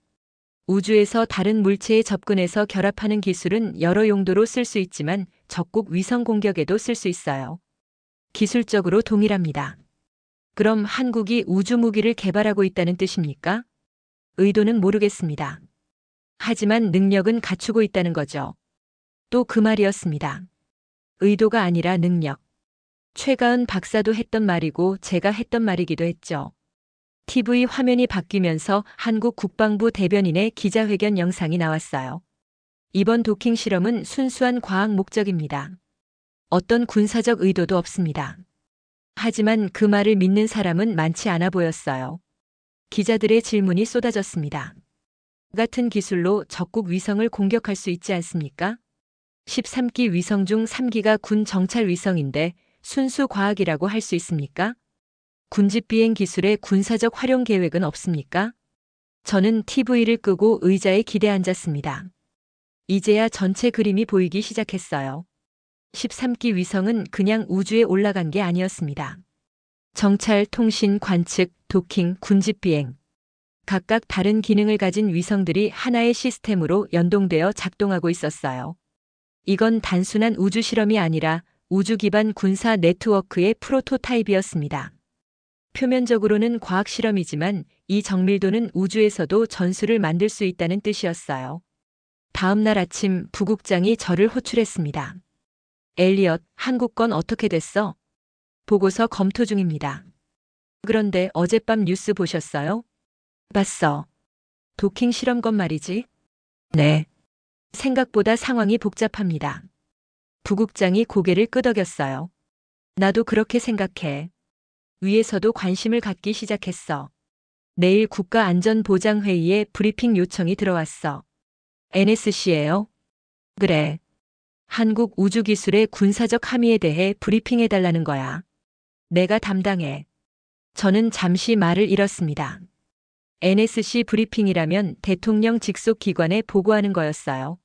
우주에서 다른 물체에 접근해서 결합하는 기술은 여러 용도로 쓸 수 있지만 적국 위성 공격에도 쓸 수 있어요. 기술적으로 동일합니다. 그럼 한국이 우주 무기를 개발하고 있다는 뜻입니까? 의도는 모르겠습니다. 하지만 능력은 갖추고 있다는 거죠. 또 그 말이었습니다. 의도가 아니라 능력. 최가은 박사도 했던 말이고 제가 했던 말이기도 했죠. TV 화면이 바뀌면서 한국 국방부 대변인의 기자회견 영상이 나왔어요. 이번 도킹 실험은 순수한 과학 목적입니다. 어떤 군사적 의도도 없습니다. 하지만 그 말을 믿는 사람은 많지 않아 보였어요. 기자들의 질문이 쏟아졌습니다. 같은 기술로 적국 위성을 공격할 수 있지 않습니까? 13기 위성 중 3기가 군 정찰 위성인데 순수 과학이라고 할 수 있습니까? 군집 비행 기술의 군사적 활용 계획은 없습니까? 저는 TV를 끄고 의자에 기대 앉았습니다. 이제야 전체 그림이 보이기 시작했어요. 13기 위성은 그냥 우주에 올라간 게 아니었습니다. 정찰, 통신, 관측, 도킹, 군집 비행. 각각 다른 기능을 가진 위성들이 하나의 시스템으로 연동되어 작동하고 있었어요. 이건 단순한 우주 실험이 아니라 우주 기반 군사 네트워크의 프로토타입이었습니다. 표면적으로는 과학 실험이지만 이 정밀도는 우주에서도 전술을 만들 수 있다는 뜻이었어요. 다음 날 아침 부국장이 저를 호출했습니다. 엘리엇, 한국 건 어떻게 됐어? 보고서 검토 중입니다. 그런데 어젯밤 뉴스 보셨어요? 봤어. 도킹 실험 건 말이지? 네. 생각보다 상황이 복잡합니다. 부국장이 고개를 끄덕였어요. 나도 그렇게 생각해. 위에서도 관심을 갖기 시작했어. 내일 국가안전보장회의에 브리핑 요청이 들어왔어. NSC예요? 그래. 한국 우주기술의 군사적 함의에 대해 브리핑해달라는 거야. 내가 담당해. 저는 잠시 말을 잃었습니다. NSC 브리핑이라면 대통령 직속 기관에 보고하는 거였어요.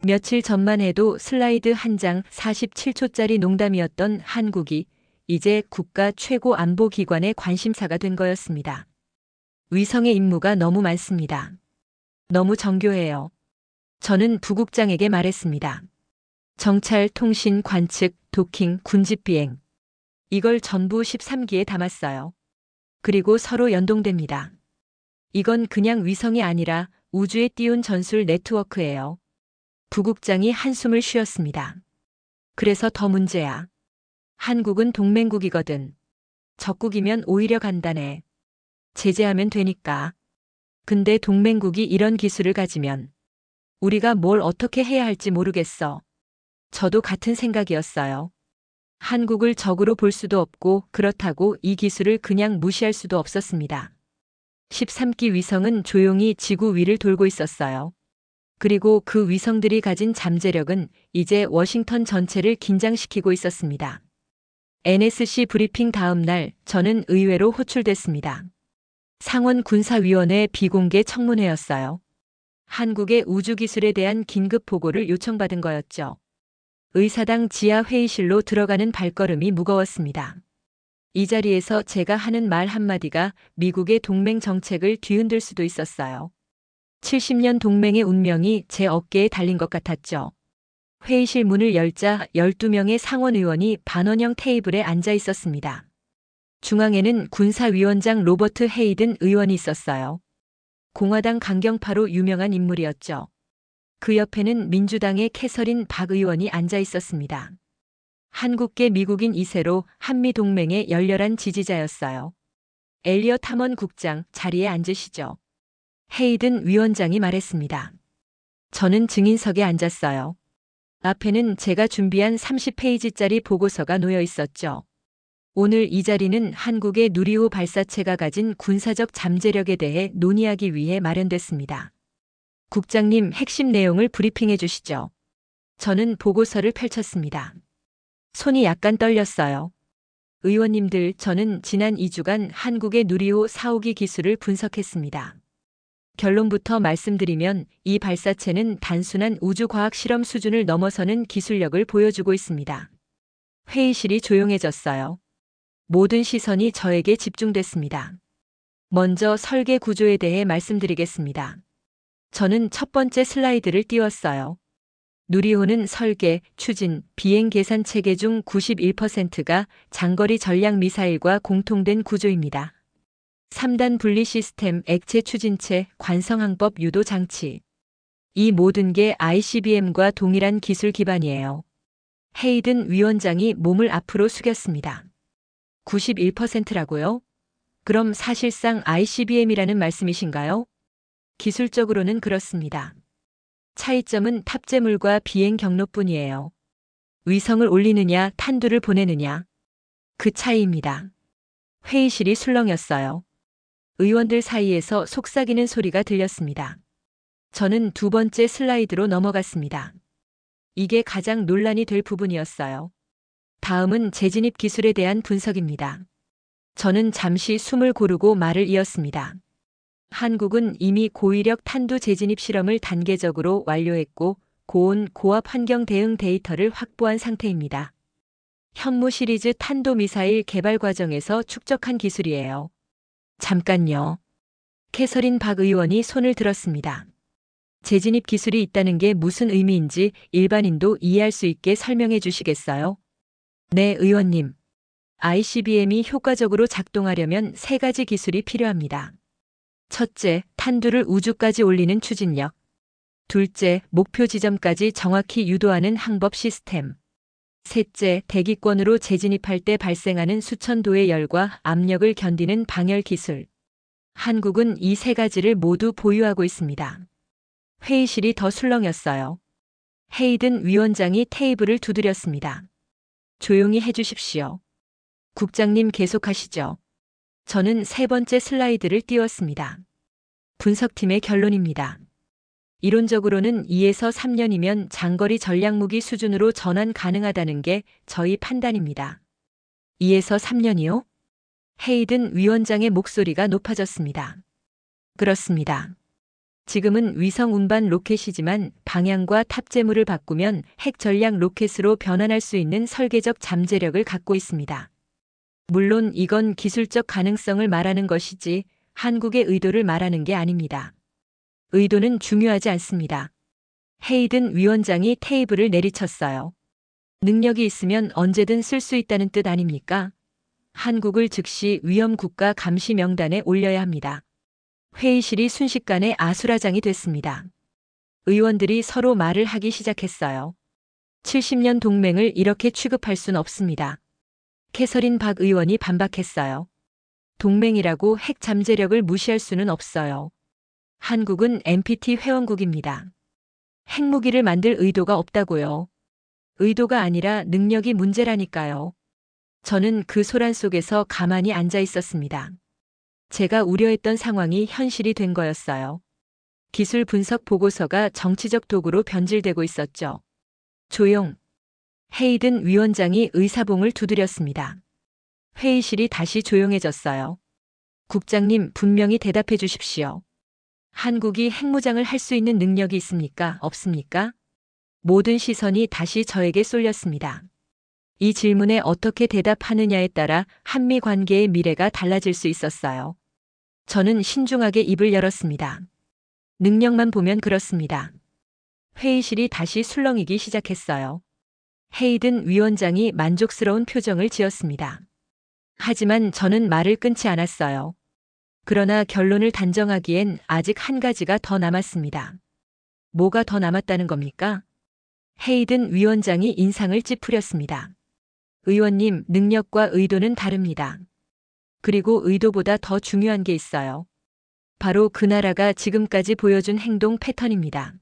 며칠 전만 해도 슬라이드 한 장 47초짜리 농담이었던 한국이 이제 국가 최고 안보기관의 관심사가 된 거였습니다. 위성의 임무가 너무 많습니다. 너무 정교해요. 저는 부국장에게 말했습니다. 정찰, 통신, 관측, 도킹, 군집 비행. 이걸 전부 13기에 담았어요. 그리고 서로 연동됩니다. 이건 그냥 위성이 아니라 우주에 띄운 전술 네트워크예요. 부국장이 한숨을 쉬었습니다. 그래서 더 문제야. 한국은 동맹국이거든. 적국이면 오히려 간단해. 제재하면 되니까. 근데 동맹국이 이런 기술을 가지면 우리가 뭘 어떻게 해야 할지 모르겠어. 저도 같은 생각이었어요. 한국을 적으로 볼 수도 없고 그렇다고 이 기술을 그냥 무시할 수도 없었습니다. 13기 위성은 조용히 지구 위를 돌고 있었어요. 그리고 그 위성들이 가진 잠재력은 이제 워싱턴 전체를 긴장시키고 있었습니다. NSC 브리핑 다음 날 저는 의외로 호출됐습니다. 상원군사위원회 비공개 청문회였어요. 한국의 우주기술에 대한 긴급 보고를 요청받은 거였죠. 의사당 지하 회의실로 들어가는 발걸음이 무거웠습니다. 이 자리에서 제가 하는 말 한마디가 미국의 동맹 정책을 뒤흔들 수도 있었어요. 70년 동맹의 운명이 제 어깨에 달린 것 같았죠. 회의실 문을 열자 12명의 상원의원이 반원형 테이블에 앉아 있었습니다. 중앙에는 군사위원장 로버트 헤이든 의원이 있었어요. 공화당 강경파로 유명한 인물이었죠. 그 옆에는 민주당의 캐서린 박 의원이 앉아 있었습니다. 한국계 미국인 2세로 한미동맹의 열렬한 지지자였어요. 엘리엇 탐원 국장 자리에 앉으시죠. 헤이든 위원장이 말했습니다. 저는 증인석에 앉았어요. 앞에는 제가 준비한 30페이지짜리 보고서가 놓여 있었죠. 오늘 이 자리는 한국의 누리호 발사체가 가진 군사적 잠재력에 대해 논의하기 위해 마련됐습니다. 국장님, 핵심 내용을 브리핑해 주시죠. 저는 보고서를 펼쳤습니다. 손이 약간 떨렸어요. 의원님들, 저는 지난 2주간 한국의 누리호 4호기 기술을 분석했습니다. 결론부터 말씀드리면 이 발사체는 단순한 우주과학 실험 수준을 넘어서는 기술력을 보여주고 있습니다. 회의실이 조용해졌어요. 모든 시선이 저에게 집중됐습니다. 먼저 설계 구조에 대해 말씀드리겠습니다. 저는 첫 번째 슬라이드를 띄웠어요. 누리호는 설계, 추진, 비행 계산 체계 중 91%가 장거리 전략 미사일과 공통된 구조입니다. 3단 분리 시스템, 액체 추진체, 관성항법 유도 장치. 이 모든 게 ICBM과 동일한 기술 기반이에요. 헤이든 위원장이 몸을 앞으로 숙였습니다. 91%라고요? 그럼 사실상 ICBM이라는 말씀이신가요? 기술적으로는 그렇습니다. 차이점은 탑재물과 비행 경로뿐이에요. 위성을 올리느냐, 탄두를 보내느냐. 그 차이입니다. 회의실이 술렁였어요. 의원들 사이에서 속삭이는 소리가 들렸습니다. 저는 두 번째 슬라이드로 넘어갔습니다. 이게 가장 논란이 될 부분이었어요. 다음은 재진입 기술에 대한 분석입니다. 저는 잠시 숨을 고르고 말을 이었습니다. 한국은 이미 고위력 탄두 재진입 실험을 단계적으로 완료했고 고온, 고압 환경 대응 데이터를 확보한 상태입니다. 현무 시리즈 탄도미사일 개발 과정에서 축적한 기술이에요. 잠깐요. 캐서린 박 의원이 손을 들었습니다. 재진입 기술이 있다는 게 무슨 의미인지 일반인도 이해할 수 있게 설명해 주시겠어요? 네, 의원님. ICBM이 효과적으로 작동하려면 세 가지 기술이 필요합니다. 첫째, 탄두를 우주까지 올리는 추진력. 둘째, 목표 지점까지 정확히 유도하는 항법 시스템. 셋째, 대기권으로 재진입할 때 발생하는 수천 도의 열과 압력을 견디는 방열 기술. 한국은 이 세 가지를 모두 보유하고 있습니다. 회의실이 더 술렁였어요. 헤이든 위원장이 테이블을 두드렸습니다. 조용히 해주십시오. 국장님 계속하시죠. 저는 세 번째 슬라이드를 띄웠습니다. 분석팀의 결론입니다. 이론적으로는 2에서 3년이면 장거리 전략무기 수준으로 전환 가능하다는 게 저희 판단입니다. 2에서 3년이요? 헤이든 위원장의 목소리가 높아졌습니다. 그렇습니다. 지금은 위성 운반 로켓이지만 방향과 탑재물을 바꾸면 핵 전략 로켓으로 변환할 수 있는 설계적 잠재력을 갖고 있습니다. 물론 이건 기술적 가능성을 말하는 것이지 한국의 의도를 말하는 게 아닙니다. 의도는 중요하지 않습니다. 헤이든 위원장이 테이블을 내리쳤어요. 능력이 있으면 언제든 쓸 수 있다는 뜻 아닙니까? 한국을 즉시 위험국가 감시 명단에 올려야 합니다. 회의실이 순식간에 아수라장이 됐습니다. 의원들이 서로 말을 하기 시작했어요. 70년 동맹을 이렇게 취급할 순 없습니다. 캐서린 박 의원이 반박했어요. 동맹이라고 핵 잠재력을 무시할 수는 없어요. 한국은 NPT 회원국입니다. 핵무기를 만들 의도가 없다고요. 의도가 아니라 능력이 문제라니까요. 저는 그 소란 속에서 가만히 앉아 있었습니다. 제가 우려했던 상황이 현실이 된 거였어요. 기술 분석 보고서가 정치적 도구로 변질되고 있었죠. 조용. 헤이든 위원장이 의사봉을 두드렸습니다. 회의실이 다시 조용해졌어요. 국장님, 분명히 대답해 주십시오. 한국이 핵무장을 할 수 있는 능력이 있습니까? 없습니까? 모든 시선이 다시 저에게 쏠렸습니다. 이 질문에 어떻게 대답하느냐에 따라 한미 관계의 미래가 달라질 수 있었어요. 저는 신중하게 입을 열었습니다. 능력만 보면 그렇습니다. 회의실이 다시 술렁이기 시작했어요. 헤이든 위원장이 만족스러운 표정을 지었습니다. 하지만 저는 말을 끊지 않았어요. 그러나 결론을 단정하기엔 아직 한 가지가 더 남았습니다. 뭐가 더 남았다는 겁니까? 헤이든 위원장이 인상을 찌푸렸습니다. 의원님, 능력과 의도는 다릅니다. 그리고 의도보다 더 중요한 게 있어요. 바로 그 나라가 지금까지 보여준 행동 패턴입니다.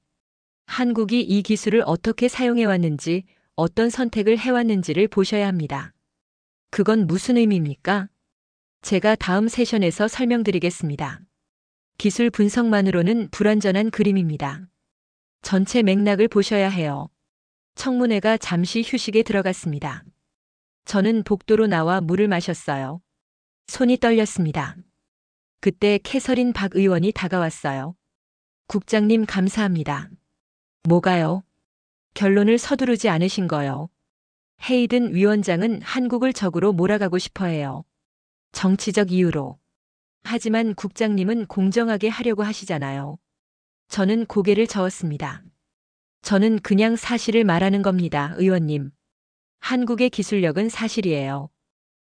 한국이 이 기술을 어떻게 사용해왔는지, 어떤 선택을 해왔는지를 보셔야 합니다. 그건 무슨 의미입니까? 제가 다음 세션에서 설명드리겠습니다. 기술 분석만으로는 불완전한 그림입니다. 전체 맥락을 보셔야 해요. 청문회가 잠시 휴식에 들어갔습니다. 저는 복도로 나와 물을 마셨어요. 손이 떨렸습니다. 그때 캐서린 박 의원이 다가왔어요. 국장님 감사합니다. 뭐가요? 결론을 서두르지 않으신 거요. 헤이든 위원장은 한국을 적으로 몰아가고 싶어 해요. 정치적 이유로. 하지만 국장님은 공정하게 하려고 하시잖아요. 저는 고개를 저었습니다. 저는 그냥 사실을 말하는 겁니다, 의원님. 한국의 기술력은 사실이에요.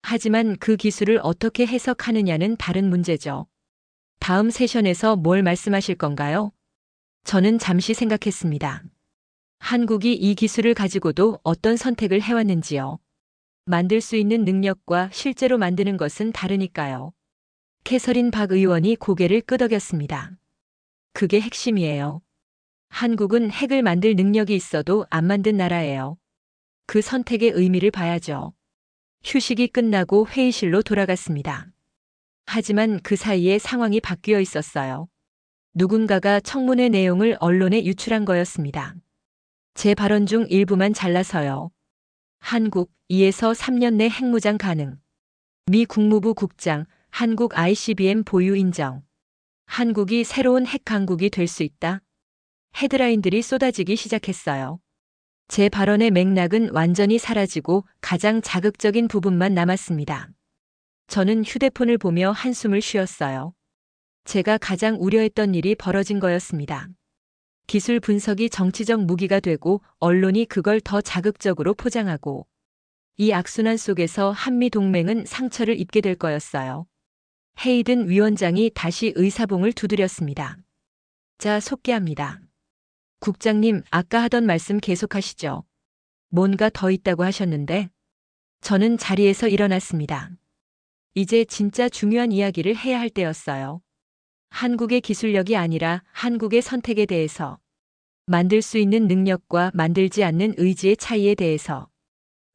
하지만 그 기술을 어떻게 해석하느냐는 다른 문제죠. 다음 세션에서 뭘 말씀하실 건가요? 저는 잠시 생각했습니다. 한국이 이 기술을 가지고도 어떤 선택을 해왔는지요. 만들 수 있는 능력과 실제로 만드는 것은 다르니까요. 캐서린 박 의원이 고개를 끄덕였습니다. 그게 핵심이에요. 한국은 핵을 만들 능력이 있어도 안 만든 나라예요. 그 선택의 의미를 봐야죠. 휴식이 끝나고 회의실로 돌아갔습니다. 하지만 그 사이에 상황이 바뀌어 있었어요. 누군가가 청문회 내용을 언론에 유출한 거였습니다. 제 발언 중 일부만 잘라서요. 한국 2에서 3년 내 핵무장 가능. 미 국무부 국장, 한국 ICBM 보유 인정. 한국이 새로운 핵 강국이 될 수 있다. 헤드라인들이 쏟아지기 시작했어요. 제 발언의 맥락은 완전히 사라지고 가장 자극적인 부분만 남았습니다. 저는 휴대폰을 보며 한숨을 쉬었어요. 제가 가장 우려했던 일이 벌어진 거였습니다. 기술 분석이 정치적 무기가 되고 언론이 그걸 더 자극적으로 포장하고 이 악순환 속에서 한미 동맹은 상처를 입게 될 거였어요. 헤이든 위원장이 다시 의사봉을 두드렸습니다. 자, 속개합니다. 국장님, 아까 하던 말씀 계속하시죠. 뭔가 더 있다고 하셨는데? 저는 자리에서 일어났습니다. 이제 진짜 중요한 이야기를 해야 할 때였어요. 한국의 기술력이 아니라 한국의 선택에 대해서, 만들 수 있는 능력과 만들지 않는 의지의 차이에 대해서.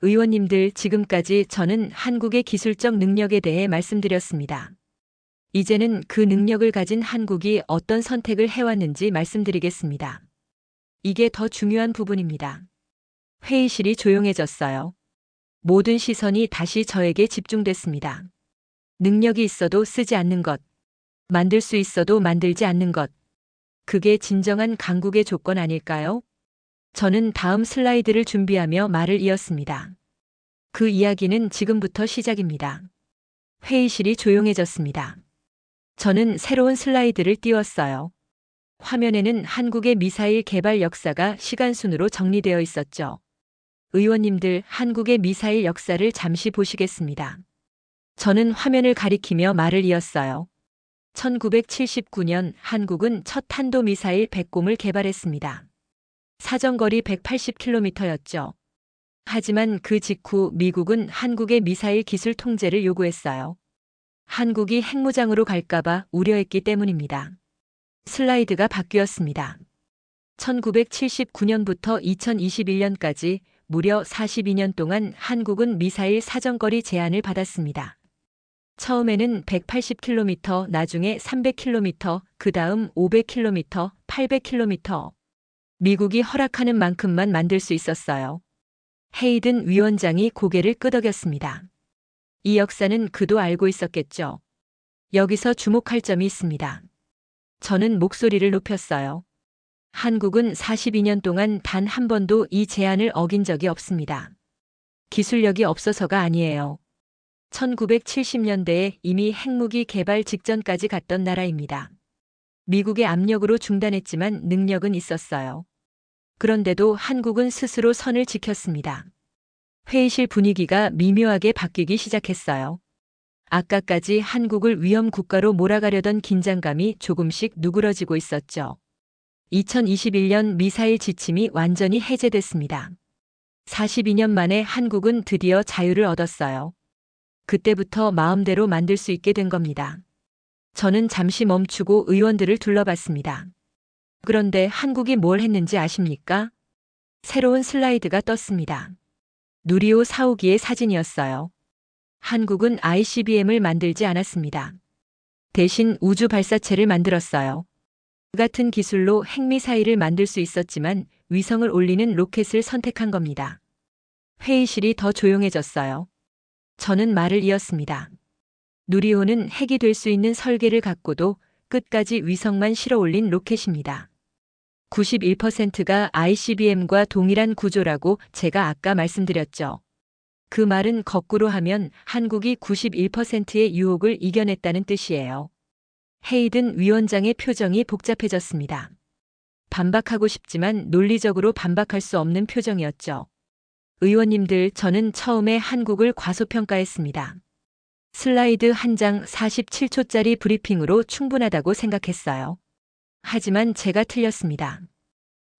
의원님들, 지금까지 저는 한국의 기술적 능력에 대해 말씀드렸습니다. 이제는 그 능력을 가진 한국이 어떤 선택을 해왔는지 말씀드리겠습니다. 이게 더 중요한 부분입니다. 회의실이 조용해졌어요. 모든 시선이 다시 저에게 집중됐습니다. 능력이 있어도 쓰지 않는 것. 만들 수 있어도 만들지 않는 것. 그게 진정한 강국의 조건 아닐까요? 저는 다음 슬라이드를 준비하며 말을 이었습니다. 그 이야기는 지금부터 시작입니다. 회의실이 조용해졌습니다. 저는 새로운 슬라이드를 띄웠어요. 화면에는 한국의 미사일 개발 역사가 시간순으로 정리되어 있었죠. 의원님들, 한국의 미사일 역사를 잠시 보시겠습니다. 저는 화면을 가리키며 말을 이었어요. 1979년 한국은 첫 탄도미사일 백곰을 개발했습니다. 사정거리 180km였죠. 하지만 그 직후 미국은 한국의 미사일 기술 통제를 요구했어요. 한국이 핵무장으로 갈까봐 우려했기 때문입니다. 슬라이드가 바뀌었습니다. 1979년부터 2021년까지 무려 42년 동안 한국은 미사일 사정거리 제한을 받았습니다. 처음에는 180km, 나중에 300km, 그 다음 500km, 800km. 미국이 허락하는 만큼만 만들 수 있었어요. 헤이든 위원장이 고개를 끄덕였습니다. 이 역사는 그도 알고 있었겠죠. 여기서 주목할 점이 있습니다. 저는 목소리를 높였어요. 한국은 42년 동안 단 한 번도 이 제한을 어긴 적이 없습니다. 기술력이 없어서가 아니에요. 1970년대에 이미 핵무기 개발 직전까지 갔던 나라입니다. 미국의 압력으로 중단했지만 능력은 있었어요. 그런데도 한국은 스스로 선을 지켰습니다. 회의실 분위기가 미묘하게 바뀌기 시작했어요. 아까까지 한국을 위험 국가로 몰아가려던 긴장감이 조금씩 누그러지고 있었죠. 2021년 미사일 지침이 완전히 해제됐습니다. 42년 만에 한국은 드디어 자유를 얻었어요. 그때부터 마음대로 만들 수 있게 된 겁니다. 저는 잠시 멈추고 의원들을 둘러봤습니다. 그런데 한국이 뭘 했는지 아십니까? 새로운 슬라이드가 떴습니다. 누리호 4호기의 사진이었어요. 한국은 ICBM을 만들지 않았습니다. 대신 우주 발사체를 만들었어요. 같은 기술로 핵미사일을 만들 수 있었지만 위성을 올리는 로켓을 선택한 겁니다. 회의실이 더 조용해졌어요. 저는 말을 이었습니다. 누리호는 핵이 될 수 있는 설계를 갖고도 끝까지 위성만 실어 올린 로켓입니다. 91%가 ICBM과 동일한 구조라고 제가 아까 말씀드렸죠. 그 말은 거꾸로 하면 한국이 91%의 유혹을 이겨냈다는 뜻이에요. 헤이든 위원장의 표정이 복잡해졌습니다. 반박하고 싶지만 논리적으로 반박할 수 없는 표정이었죠. 의원님들, 저는 처음에 한국을 과소평가했습니다. 슬라이드 한 장 47초짜리 브리핑으로 충분하다고 생각했어요. 하지만 제가 틀렸습니다.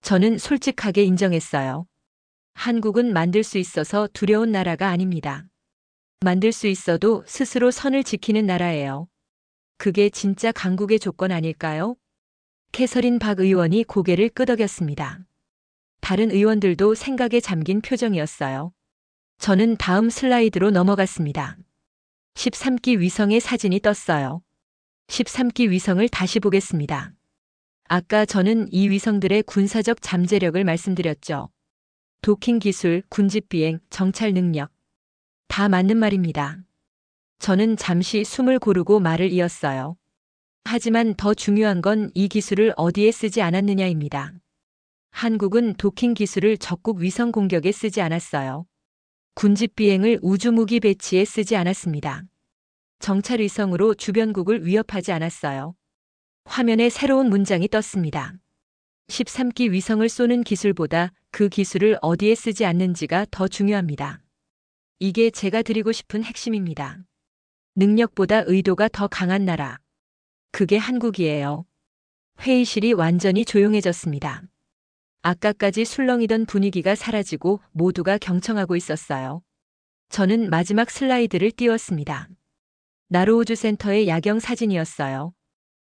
저는 솔직하게 인정했어요. 한국은 만들 수 있어서 두려운 나라가 아닙니다. 만들 수 있어도 스스로 선을 지키는 나라예요. 그게 진짜 강국의 조건 아닐까요? 캐서린 박 의원이 고개를 끄덕였습니다. 다른 의원들도 생각에 잠긴 표정이었어요. 저는 다음 슬라이드로 넘어갔습니다. 13기 위성의 사진이 떴어요. 13기 위성을 다시 보겠습니다. 아까 저는 이 위성들의 군사적 잠재력을 말씀드렸죠. 도킹 기술, 군집 비행, 정찰 능력. 다 맞는 말입니다. 저는 잠시 숨을 고르고 말을 이었어요. 하지만 더 중요한 건 이 기술을 어디에 쓰지 않았느냐입니다. 한국은 도킹 기술을 적국 위성 공격에 쓰지 않았어요. 군집 비행을 우주무기 배치에 쓰지 않았습니다. 정찰 위성으로 주변국을 위협하지 않았어요. 화면에 새로운 문장이 떴습니다. 13기 위성을 쏘는 기술보다 그 기술을 어디에 쓰지 않는지가 더 중요합니다. 이게 제가 드리고 싶은 핵심입니다. 능력보다 의도가 더 강한 나라. 그게 한국이에요. 회의실이 완전히 조용해졌습니다. 아까까지 술렁이던 분위기가 사라지고 모두가 경청하고 있었어요. 저는 마지막 슬라이드를 띄웠습니다. 나로우주센터의 야경 사진이었어요.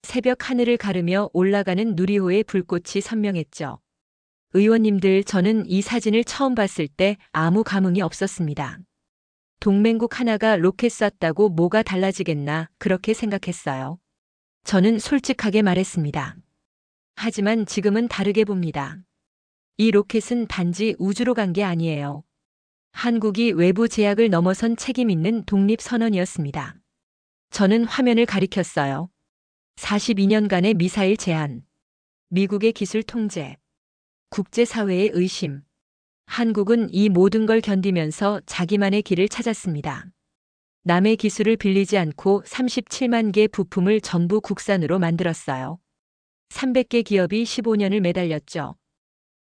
새벽 하늘을 가르며 올라가는 누리호의 불꽃이 선명했죠. 의원님들, 저는 이 사진을 처음 봤을 때 아무 감흥이 없었습니다. 동맹국 하나가 로켓 쐈다고 뭐가 달라지겠나 그렇게 생각했어요. 저는 솔직하게 말했습니다. 하지만 지금은 다르게 봅니다. 이 로켓은 단지 우주로 간 게 아니에요. 한국이 외부 제약을 넘어선 책임 있는 독립선언이었습니다. 저는 화면을 가리켰어요. 42년간의 미사일 제한, 미국의 기술 통제, 국제사회의 의심. 한국은 이 모든 걸 견디면서 자기만의 길을 찾았습니다. 남의 기술을 빌리지 않고 37만 개 부품을 전부 국산으로 만들었어요. 300개 기업이 15년을 매달렸죠.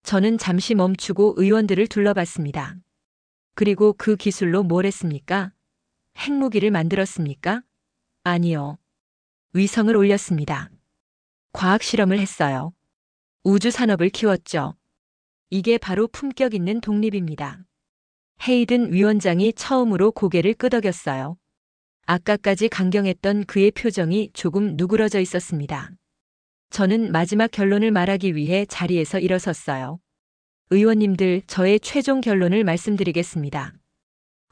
저는 잠시 멈추고 의원들을 둘러봤습니다. 그리고 그 기술로 뭘 했습니까? 핵무기를 만들었습니까? 아니요. 위성을 올렸습니다. 과학 실험을 했어요. 우주 산업을 키웠죠. 이게 바로 품격 있는 독립입니다. 헤이든 위원장이 처음으로 고개를 끄덕였어요. 아까까지 강경했던 그의 표정이 조금 누그러져 있었습니다. 저는 마지막 결론을 말하기 위해 자리에서 일어섰어요. 의원님들, 저의 최종 결론을 말씀드리겠습니다.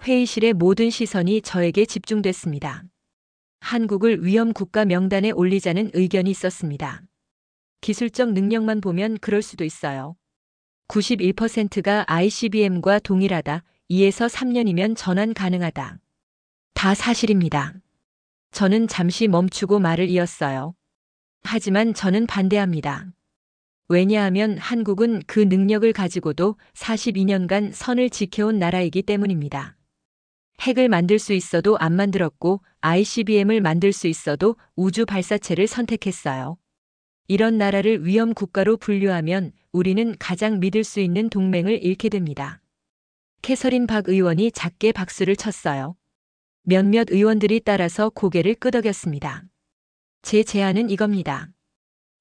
회의실의 모든 시선이 저에게 집중됐습니다. 한국을 위험 국가 명단에 올리자는 의견이 있었습니다. 기술적 능력만 보면 그럴 수도 있어요. 91%가 ICBM과 동일하다. 2에서 3년이면 전환 가능하다. 다 사실입니다. 저는 잠시 멈추고 말을 이었어요. 하지만 저는 반대합니다. 왜냐하면 한국은 그 능력을 가지고도 42년간 선을 지켜온 나라이기 때문입니다. 핵을 만들 수 있어도 안 만들었고 ICBM을 만들 수 있어도 우주 발사체를 선택했어요. 이런 나라를 위험 국가로 분류하면 우리는 가장 믿을 수 있는 동맹을 잃게 됩니다. 캐서린 박 의원이 작게 박수를 쳤어요. 몇몇 의원들이 따라서 고개를 끄덕였습니다. 제 제안은 이겁니다.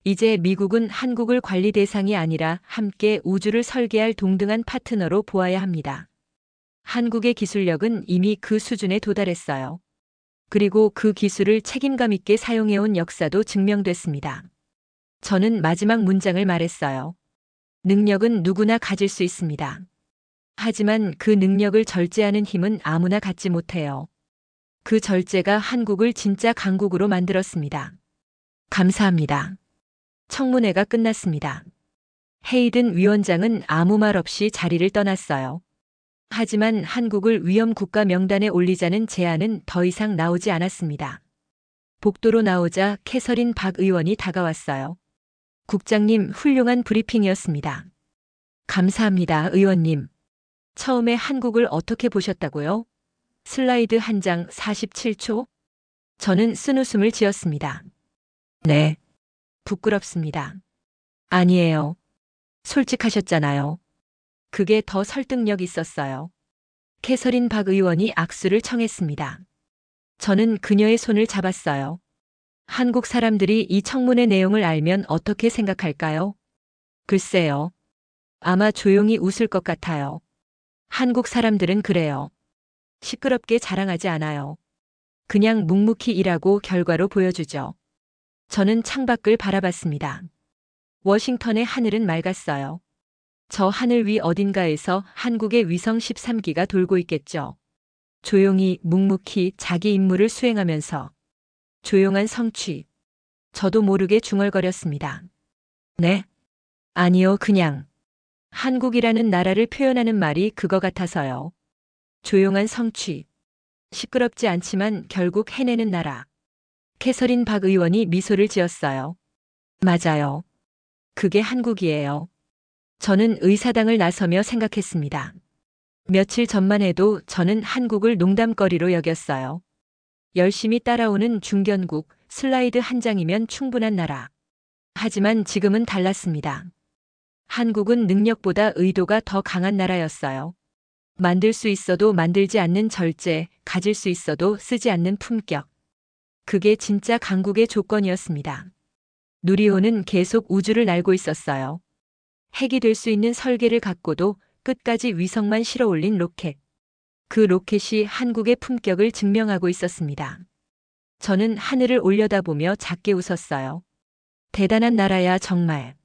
이제 미국은 한국을 관리 대상이 아니라 함께 우주를 설계할 동등한 파트너로 보아야 합니다. 한국의 기술력은 이미 그 수준에 도달했어요. 그리고 그 기술을 책임감 있게 사용해온 역사도 증명됐습니다. 저는 마지막 문장을 말했어요. 능력은 누구나 가질 수 있습니다. 하지만 그 능력을 절제하는 힘은 아무나 갖지 못해요. 그 절제가 한국을 진짜 강국으로 만들었습니다. 감사합니다. 청문회가 끝났습니다. 헤이든 위원장은 아무 말 없이 자리를 떠났어요. 하지만 한국을 위험 국가 명단에 올리자는 제안은 더 이상 나오지 않았습니다. 복도로 나오자 캐서린 박 의원이 다가왔어요. 국장님, 훌륭한 브리핑이었습니다. 감사합니다, 의원님. 처음에 한국을 어떻게 보셨다고요? 슬라이드 한 장 47초? 저는 쓴웃음을 지었습니다. 네. 부끄럽습니다. 아니에요. 솔직하셨잖아요. 그게 더 설득력 있었어요. 캐서린 박 의원이 악수를 청했습니다. 저는 그녀의 손을 잡았어요. 한국 사람들이 이 청문회 내용을 알면 어떻게 생각할까요? 글쎄요. 아마 조용히 웃을 것 같아요. 한국 사람들은 그래요. 시끄럽게 자랑하지 않아요. 그냥 묵묵히 일하고 결과로 보여주죠. 저는 창밖을 바라봤습니다. 워싱턴의 하늘은 맑았어요. 저 하늘 위 어딘가에서 한국의 위성 13기가 돌고 있겠죠. 조용히 묵묵히 자기 임무를 수행하면서 조용한 성취. 저도 모르게 중얼거렸습니다. 네? 아니요, 그냥. 한국이라는 나라를 표현하는 말이 그거 같아서요. 조용한 성취. 시끄럽지 않지만 결국 해내는 나라. 캐서린 박 의원이 미소를 지었어요. 맞아요. 그게 한국이에요. 저는 의사당을 나서며 생각했습니다. 며칠 전만 해도 저는 한국을 농담거리로 여겼어요. 열심히 따라오는 중견국, 슬라이드 한 장이면 충분한 나라. 하지만 지금은 달랐습니다. 한국은 능력보다 의도가 더 강한 나라였어요. 만들 수 있어도 만들지 않는 절제, 가질 수 있어도 쓰지 않는 품격. 그게 진짜 강국의 조건이었습니다. 누리호는 계속 우주를 날고 있었어요. 핵이 될 수 있는 설계를 갖고도 끝까지 위성만 실어 올린 로켓. 그 로켓이 한국의 품격을 증명하고 있었습니다. 저는 하늘을 올려다보며 작게 웃었어요. 대단한 나라야, 정말.